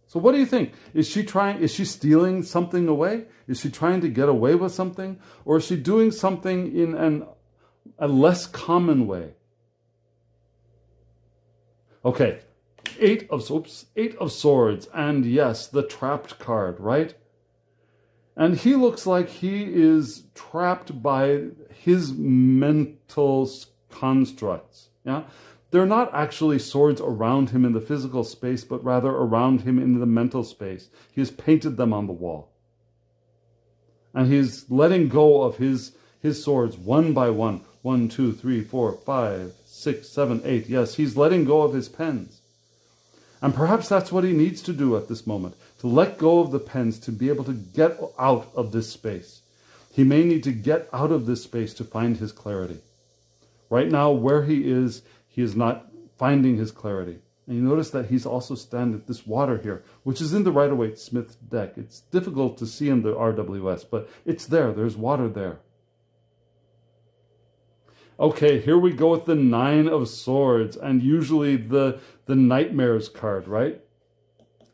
So what do you think? Is she stealing something away? Is she trying to get away with something? Or is she doing something in a less common way? Okay, eight of swords, and yes, the trapped card, right? And he looks like he is trapped by his mental constructs, yeah? They're not actually swords around him in the physical space, but rather around him in the mental space. He has painted them on the wall. And he's letting go of his swords one by one. 1, 2, 3, 4, 5, 6, 7, 8. Yes, he's letting go of his pens. And perhaps that's what he needs to do at this moment, to let go of the pens to be able to get out of this space. He may need to get out of this space to find his clarity. Right now, where he is not finding his clarity. And you notice that he's also standing at this water here, which is in the Rider-Waite-Smith deck. It's difficult to see in the RWS, but it's there. There's water there. Okay, here we go with the 9 of Swords, and usually the Nightmares card, right?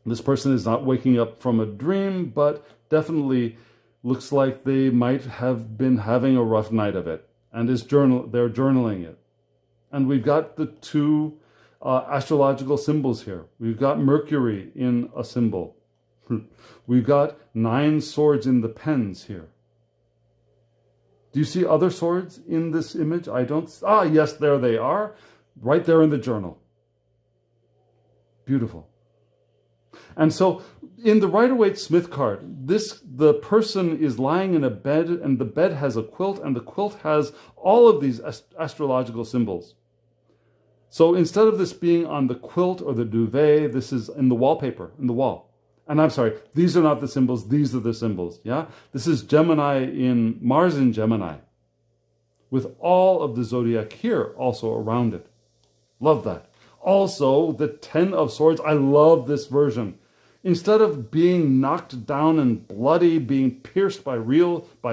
This person is not waking up from a dream, but definitely looks like they might have been having a rough night of it, and they're journaling it. And we've got the 2 astrological symbols here. We've got Mercury in a symbol. We've got 9 swords in the pens here. Do you see other swords in this image? I don't. Ah, yes, there they are. Right there in the journal. Beautiful. And so in the Rider-Waite-Smith card, the person is lying in a bed, and the bed has a quilt, and the quilt has all of these astrological symbols. So instead of this being on the quilt or the duvet, this is in the wallpaper, in the wall. And I'm sorry, these are not the symbols, these are the symbols, yeah? This is Mars in Gemini, with all of the zodiac here also around it. Love that. Also, the 10 of Swords, I love this version. Instead of being knocked down and bloody, being pierced by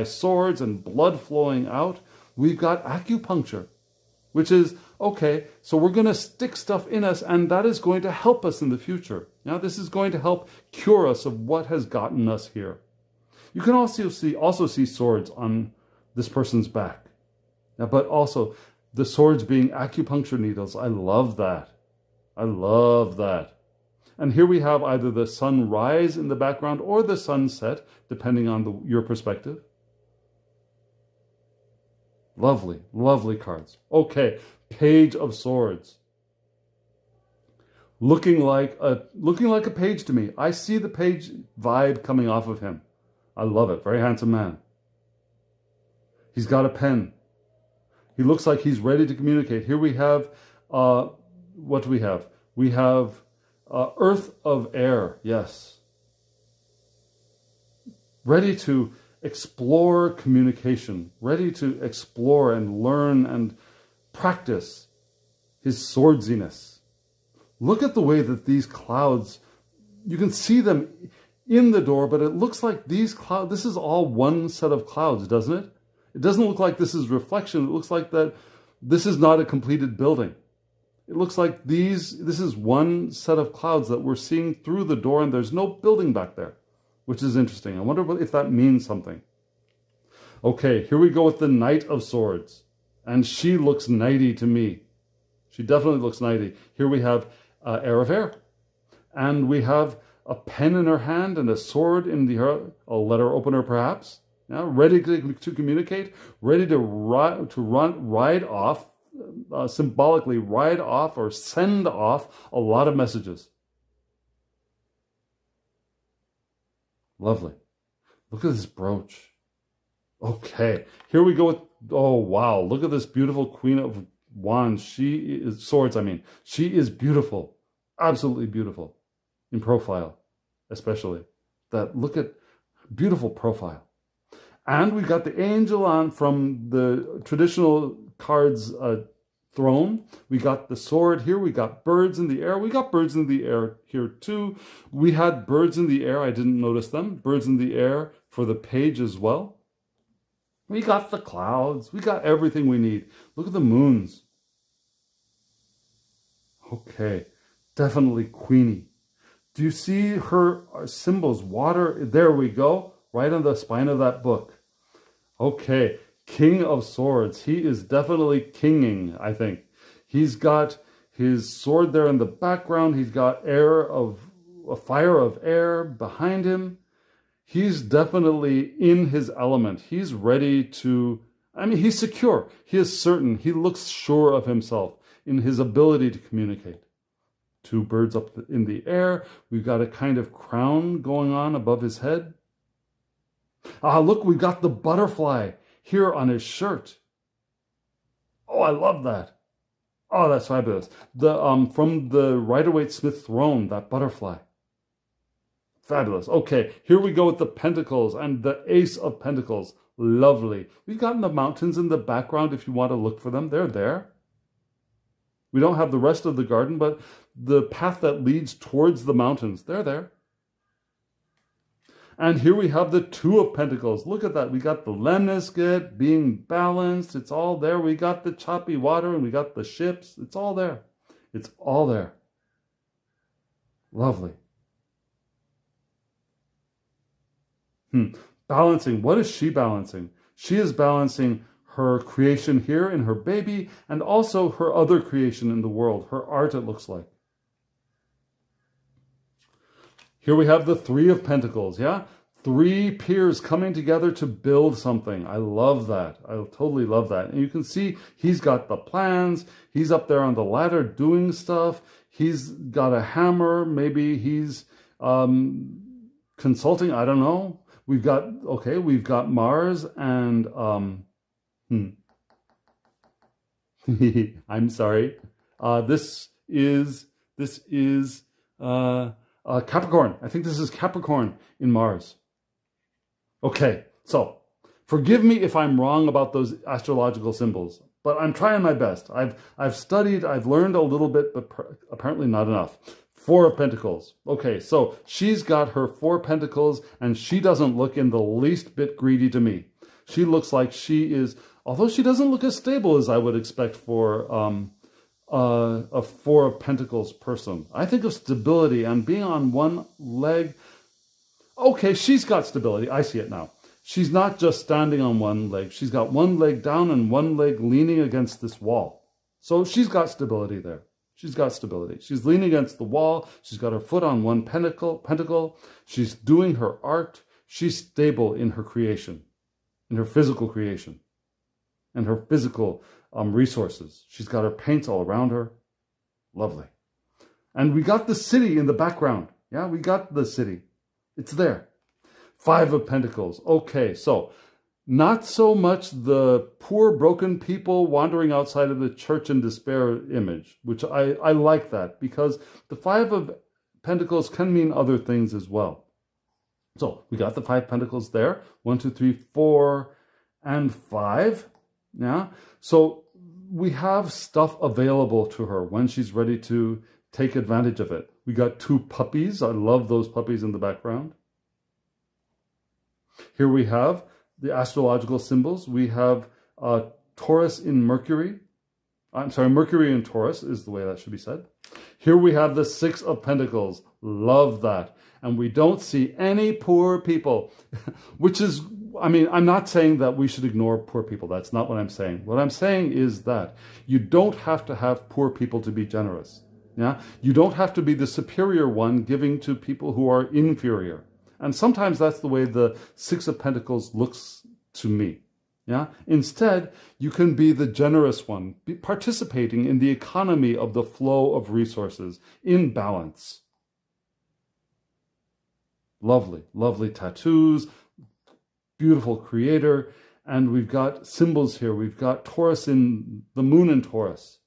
swords and blood flowing out, we've got acupuncture, which is, okay, so we're going to stick stuff in us, and that is going to help us in the future. Now, this is going to help cure us of what has gotten us here. You can also see swords on this person's back. Now, but also, the swords being acupuncture needles. I love that. I love that. And here we have either the sunrise in the background or the sunset, depending on your perspective. Lovely, lovely cards. Okay, Page of Swords. Looking like a page to me. I see the page vibe coming off of him. I love it. Very handsome man. He's got a pen. He looks like he's ready to communicate. Here we have, what do we have? We have Earth of Air, yes. Ready to explore communication, ready to explore and learn and practice his swordsiness. Look at the way that these clouds, you can see them in the door, but it looks like these clouds, this is all one set of clouds, doesn't it? It doesn't look like this is reflection. It looks like that this is not a completed building. It looks like this is one set of clouds that we're seeing through the door, and there's no building back there, which is interesting. I wonder if that means something. Okay, here we go with the Knight of Swords. And she looks knighty to me. She definitely looks knighty. Here we have Air of Air. And we have a pen in her hand and a sword in a letter opener perhaps. Yeah, ready to communicate, ready to ride off, symbolically ride off or send off a lot of messages. Lovely. Look at this brooch. Okay, here we go with, oh wow, look at this beautiful Queen of Wands. Swords, I mean. She is beautiful, absolutely beautiful in profile, especially. Look at, beautiful profile. And we got the angel on from the traditional cards throne. We got the sword here. We got birds in the air. We got birds in the air here too. We had birds in the air. I didn't notice them. Birds in the air for the page as well. We got the clouds. We got everything we need. Look at the moons. Okay, definitely Queenie. Do you see her symbols? Water, there we go, right on the spine of that book. Okay, King of Swords. He is definitely kinging, I think. He's got his sword there in the background. He's got a fire of air behind him. He's definitely in his element. He's ready to, I mean, he's secure. He is certain. He looks sure of himself in his ability to communicate. Two birds up in the air. We've got a kind of crown going on above his head. Ah, look, we've got the butterfly here on his shirt. Oh, I love that. Oh, that's fabulous. From the Rider-Waite-Smith throne, that butterfly. Fabulous. Okay, here we go with the pentacles and the Ace of Pentacles. Lovely. We've got the mountains in the background if you want to look for them. They're there. We don't have the rest of the garden, but the path that leads towards the mountains, they're there. And here we have the Two of Pentacles. Look at that. We got the lemniscate being balanced. It's all there. We got the choppy water and we got the ships. It's all there. It's all there. Lovely. Balancing. What is she balancing? She is balancing her creation here in her baby and also her other creation in the world, her art, it looks like. Here we have the Three of Pentacles, yeah? Three peers coming together to build something. I love that. I totally love that. And you can see he's got the plans. He's up there on the ladder doing stuff. He's got a hammer. Maybe he's consulting. I don't know. We've got Mars and I'm sorry. This is Capricorn. I think this is Capricorn in Mars. Okay, so forgive me if I'm wrong about those astrological symbols, but I'm trying my best. I've studied, I've learned a little bit, but apparently not enough. Four of Pentacles. Okay, so she's got her Four Pentacles, and she doesn't look in the least bit greedy to me. She looks like she is, although she doesn't look as stable as I would expect for a Four of Pentacles person. I think of stability and being on one leg. Okay, she's got stability. I see it now. She's not just standing on one leg. She's got one leg down and one leg leaning against this wall. So she's got stability there. She's got stability. She's leaning against the wall. She's got her foot on one pentacle. She's doing her art. She's stable in her creation, in her physical creation, and her physical resources. She's got her paints all around her. Lovely. And we got the city in the background. Yeah, we got the city. It's there. Five of Pentacles. Okay, so not so much the poor broken people wandering outside of the church in despair image, which I like that, because the Five of Pentacles can mean other things as well. So we got the Five Pentacles there. 1, 2, 3, 4, and 5. Yeah. So we have stuff available to her when she's ready to take advantage of it. We got two puppies. I love those puppies in the background. Here we have the astrological symbols. We have Taurus in Mercury. I'm sorry, Mercury in Taurus is the way that should be said. Here we have the Six of Pentacles. Love that. And we don't see any poor people, which is, I mean, I'm not saying that we should ignore poor people. That's not what I'm saying. What I'm saying is that you don't have to have poor people to be generous. Yeah, you don't have to be the superior one giving to people who are inferior. And sometimes that's the way the Six of Pentacles looks to me. Yeah. Instead, you can be the generous one, participating in the economy of the flow of resources in balance. Lovely, lovely tattoos, beautiful creator. And we've got symbols here. We've got Taurus in the moon in Taurus.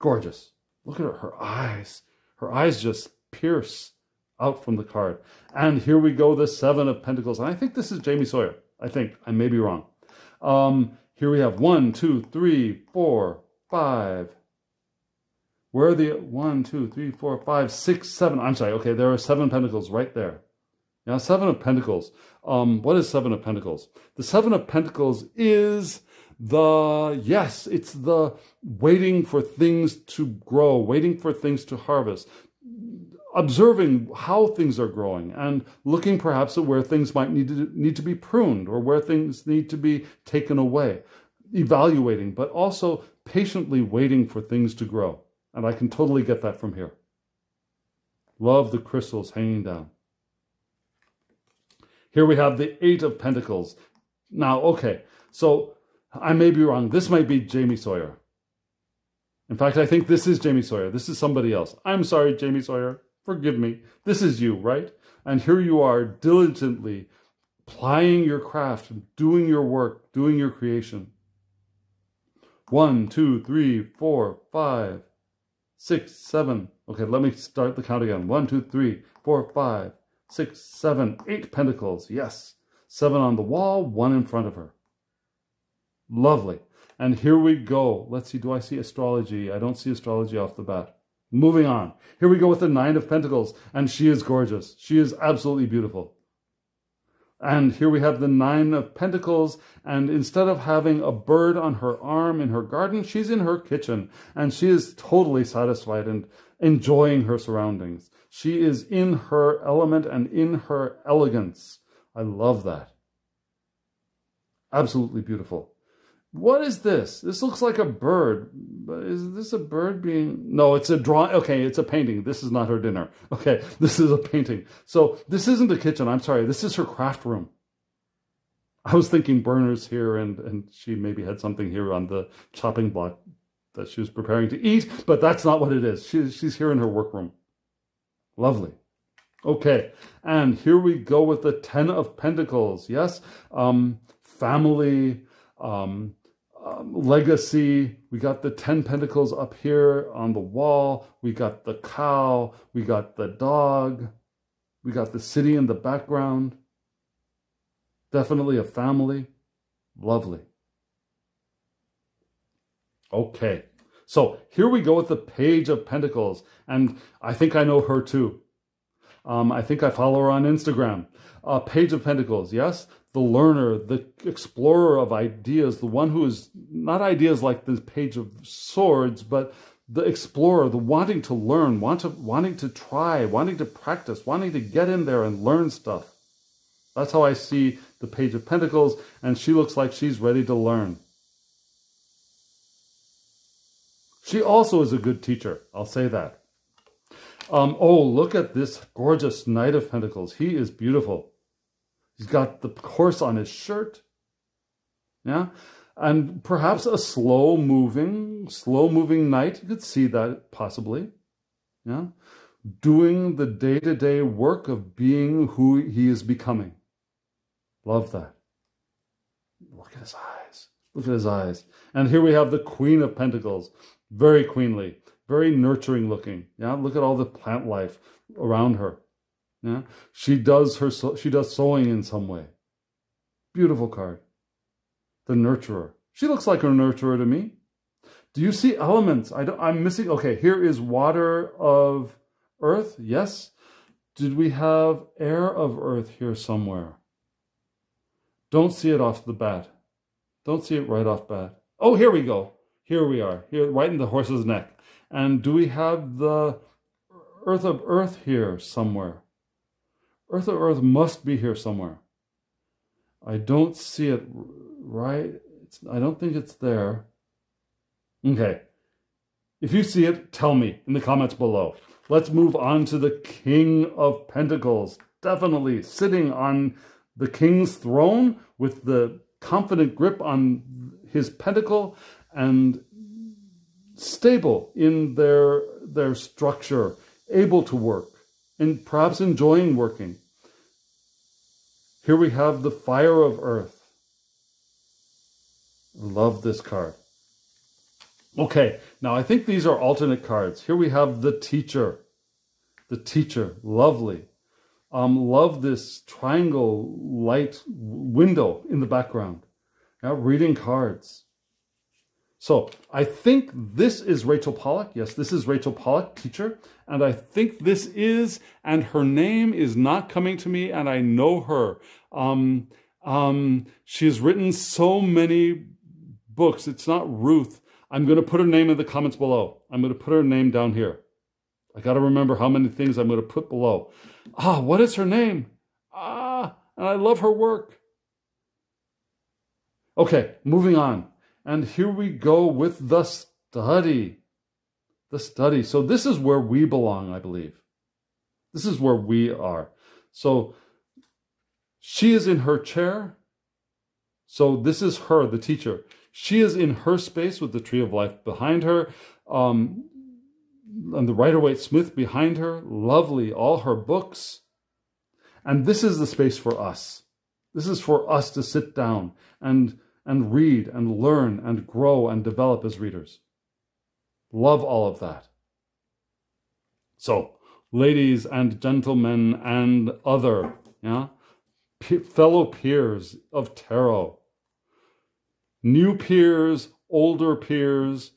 Gorgeous. Look at her eyes. Her eyes just pierce out from the card. And here we go, the Seven of Pentacles. And I think this is Jamie Sawyer. I think. I may be wrong. Here we have 1, 2, 3, 4, 5. Where are the 1, 2, 3, 4, 5, 6, 7? I'm sorry. Okay, there are 7 Pentacles right there. Now, Seven of Pentacles. What is Seven of Pentacles? The Seven of Pentacles is it's the waiting for things to grow, waiting for things to harvest, observing how things are growing and looking perhaps at where things might need to be pruned or where things need to be taken away, evaluating, but also patiently waiting for things to grow. And I can totally get that from here. Love the crystals hanging down. Here we have the Eight of Pentacles. Now, okay, so I may be wrong. This might be Jamie Sawyer. In fact, I think this is Jamie Sawyer. This is somebody else. I'm sorry, Jamie Sawyer. Forgive me. This is you, right? And here you are diligently plying your craft, doing your work, doing your creation. 1, 2, 3, 4, 5, 6, 7. Okay, let me start the count again. 1, 2, 3, 4, 5, 6, 7, 8 Pentacles. Yes. 7 on the wall, 1 in front of her. Lovely. And here we go. Let's see, do I see astrology? I don't see astrology off the bat. Moving on. Here we go with the 9 of Pentacles. And she is gorgeous. She is absolutely beautiful. And here we have the 9 of Pentacles. And instead of having a bird on her arm in her garden, she's in her kitchen. And she is totally satisfied and enjoying her surroundings. She is in her element and in her elegance. I love that. Absolutely beautiful. What is this? This looks like a bird. Is this a bird being... No, it's a drawing. Okay, it's a painting. This is not her dinner. Okay, this is a painting. So this isn't a kitchen. I'm sorry. This is her craft room. I was thinking burners here, and she maybe had something here on the chopping block that she was preparing to eat, but that's not what it is. She's here in her workroom. Lovely. Okay, and here we go with the 10 of Pentacles. Yes, family, legacy. We got the 10 Pentacles up here on the wall. We got the cow. We got the dog. We got the city in the background. Definitely a family. Lovely. Okay, so here we go with the Page of Pentacles. And I think I know her too. I think I follow her on Instagram. Page of Pentacles, yes? The learner, the explorer of ideas, the one who is, not ideas like the Page of Swords, but the explorer, the wanting to learn, wanting to try, wanting to practice, wanting to get in there and learn stuff. That's how I see the Page of Pentacles, and she looks like she's ready to learn. She also is a good teacher, I'll say that. Oh, look at this gorgeous Knight of Pentacles. He is beautiful. He's got the horse on his shirt. Yeah. And perhaps a slow-moving knight. You could see that possibly. Yeah. Doing the day-to-day work of being who he is becoming. Love that. Look at his eyes. Look at his eyes. And here we have the Queen of Pentacles. Very queenly. Very nurturing looking. Yeah, look at all the plant life around her. Yeah, she does sewing in some way. Beautiful card. The nurturer. She looks like a nurturer to me. Do you see elements? I'm missing. Okay, here is water of earth. Yes. Did we have air of earth here somewhere? Don't see it off the bat. Don't see it right off bat. Oh, here we go. Here we are. Here, right in the horse's neck. And do we have the earth of earth here somewhere? Earth of earth must be here somewhere. I don't see it right. I don't think it's there. Okay. If you see it, tell me in the comments below. Let's move on to the King of Pentacles. Definitely sitting on the king's throne with the confident grip on his pentacle and stable in their structure, able to work, and perhaps enjoying working. Here we have the Fire of Earth. Love this card. Okay, now I think these are alternate cards. Here we have the Teacher. The Teacher, lovely. Love this triangle light window in the background. Now, reading cards. So I think this is Rachel Pollack. Yes, this is Rachel Pollack, Teacher. And I think this is, and her name is not coming to me, and I know her. She has written so many books. It's not Ruth. I'm going to put her name in the comments below. I'm going to put her name down here. I got to remember how many things I'm going to put below. What is her name? And I love her work. Okay, moving on. And here we go with the study. The study. So this is where we belong, I believe. This is where we are. So she is in her chair. So this is her, the teacher. She is in her space with the Tree of Life behind her. And the Rider-Waite Smith behind her. Lovely, all her books. And this is the space for us. This is for us to sit down and read and learn and grow and develop as readers. Love all of that. So, ladies and gentlemen and other, fellow peers of tarot, new peers, older peers,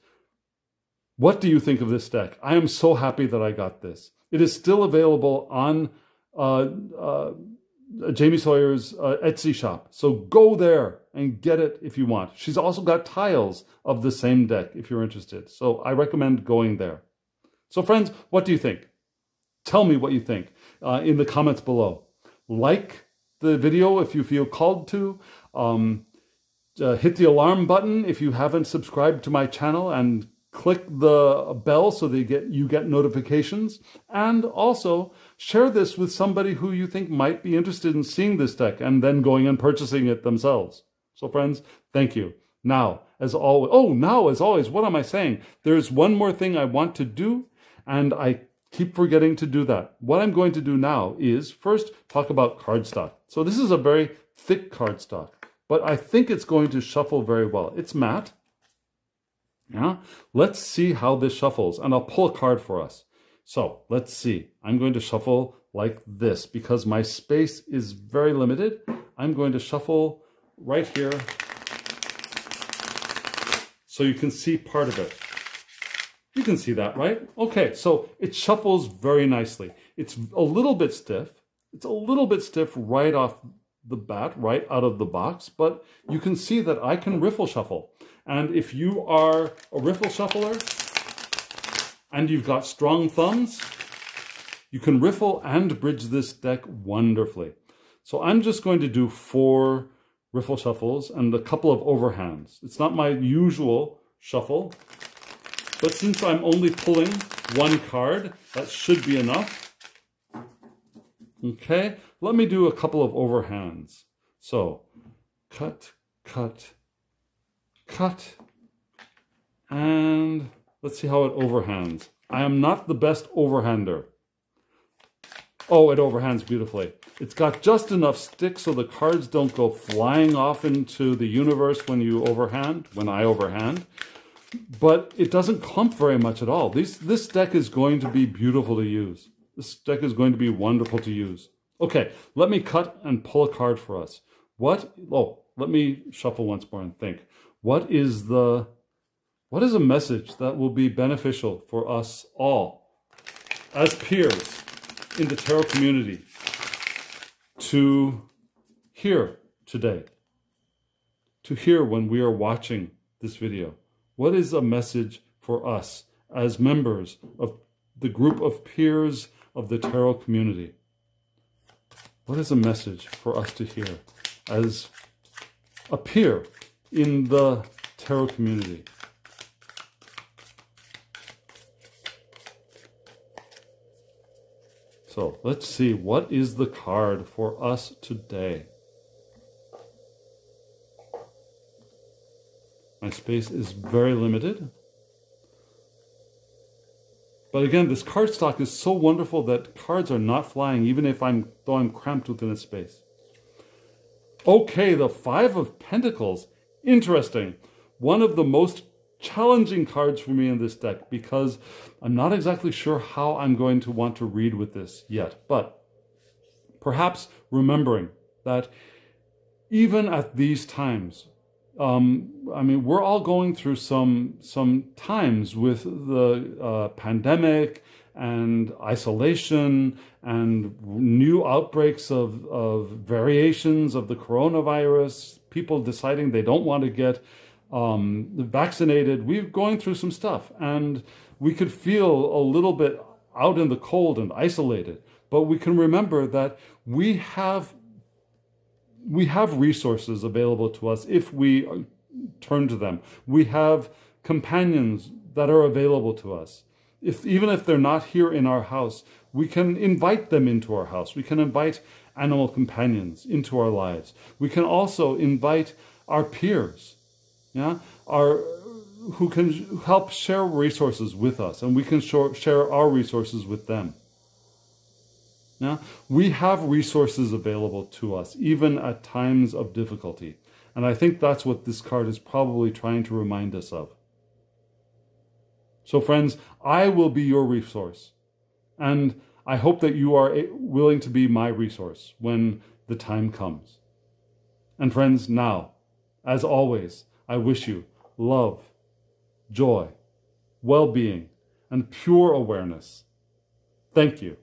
what do you think of this deck? I am so happy that I got this. It is still available on Jamie Sawyer's Etsy shop. So go there and get it if you want. She's also got tiles of the same deck if you're interested. So I recommend going there. So friends, what do you think? Tell me what you think in the comments below. Like the video if you feel called to. Hit the alarm button if you haven't subscribed to my channel, and click the bell so that you get notifications. And also share this with somebody who you think might be interested in seeing this deck and then going and purchasing it themselves. So friends, thank you. Now, as always, what am I saying? There's one more thing I want to do, and I keep forgetting to do that. What I'm going to do now is first talk about cardstock. So this is a very thick cardstock, but I think it's going to shuffle very well. It's matte. Let's see how this shuffles, and I'll pull a card for us. So let's see. I'm going to shuffle like this because my space is very limited. I'm going to shuffle right here so you can see part of it. You can see that, right? Okay, so it shuffles very nicely. It's a little bit stiff. It's a little bit stiff right off the bat, right out of the box, but you can see that I can riffle shuffle. And if you are a riffle shuffler and you've got strong thumbs, you can riffle and bridge this deck wonderfully. So I'm just going to do 4 riffle shuffles and a couple of overhands. It's not my usual shuffle, but since I'm only pulling 1 card, that should be enough. Okay, let me do a couple of overhands. So, cut, cut, cut, and let's see how it overhands. I am not the best overhander. Oh, it overhands beautifully. It's got just enough stick so the cards don't go flying off into the universe when you overhand, when I overhand. But it doesn't clump very much at all. This deck is going to be beautiful to use. This deck is going to be wonderful to use. Okay, let me cut and pull a card for us. Let me shuffle once more and think. What is a message that will be beneficial for us all as peers in the tarot community to hear today, to hear when we are watching this video? What is a message for us as members of the group of peers of the tarot community? What is a message for us to hear as a peer in the tarot community? So let's see, what is the card for us today? My space is very limited. But again, this cardstock is so wonderful that cards are not flying, even if though I'm cramped within a space. Okay, the Five of Pentacles. Interesting. One of the most challenging cards for me in this deck, because I'm not exactly sure how I'm going to want to read with this yet. But perhaps remembering that even at these times, I mean, we're all going through some times with the pandemic and isolation and new outbreaks of variations of the coronavirus, people deciding they don't want to get vaccinated. We're going through some stuff, and we could feel a little bit out in the cold and isolated, but we can remember that we have resources available to us if we turn to them. We have companions that are available to us. Even if they're not here in our house, we can invite them into our house. We can invite animal companions into our lives. We can also invite our peers, who can help share resources with us, and we can share our resources with them. Now, we have resources available to us, even at times of difficulty. And I think that's what this card is probably trying to remind us of. So friends, I will be your resource. And I hope that you are willing to be my resource when the time comes. And friends, now, as always, I wish you love, joy, well-being, and pure awareness. Thank you.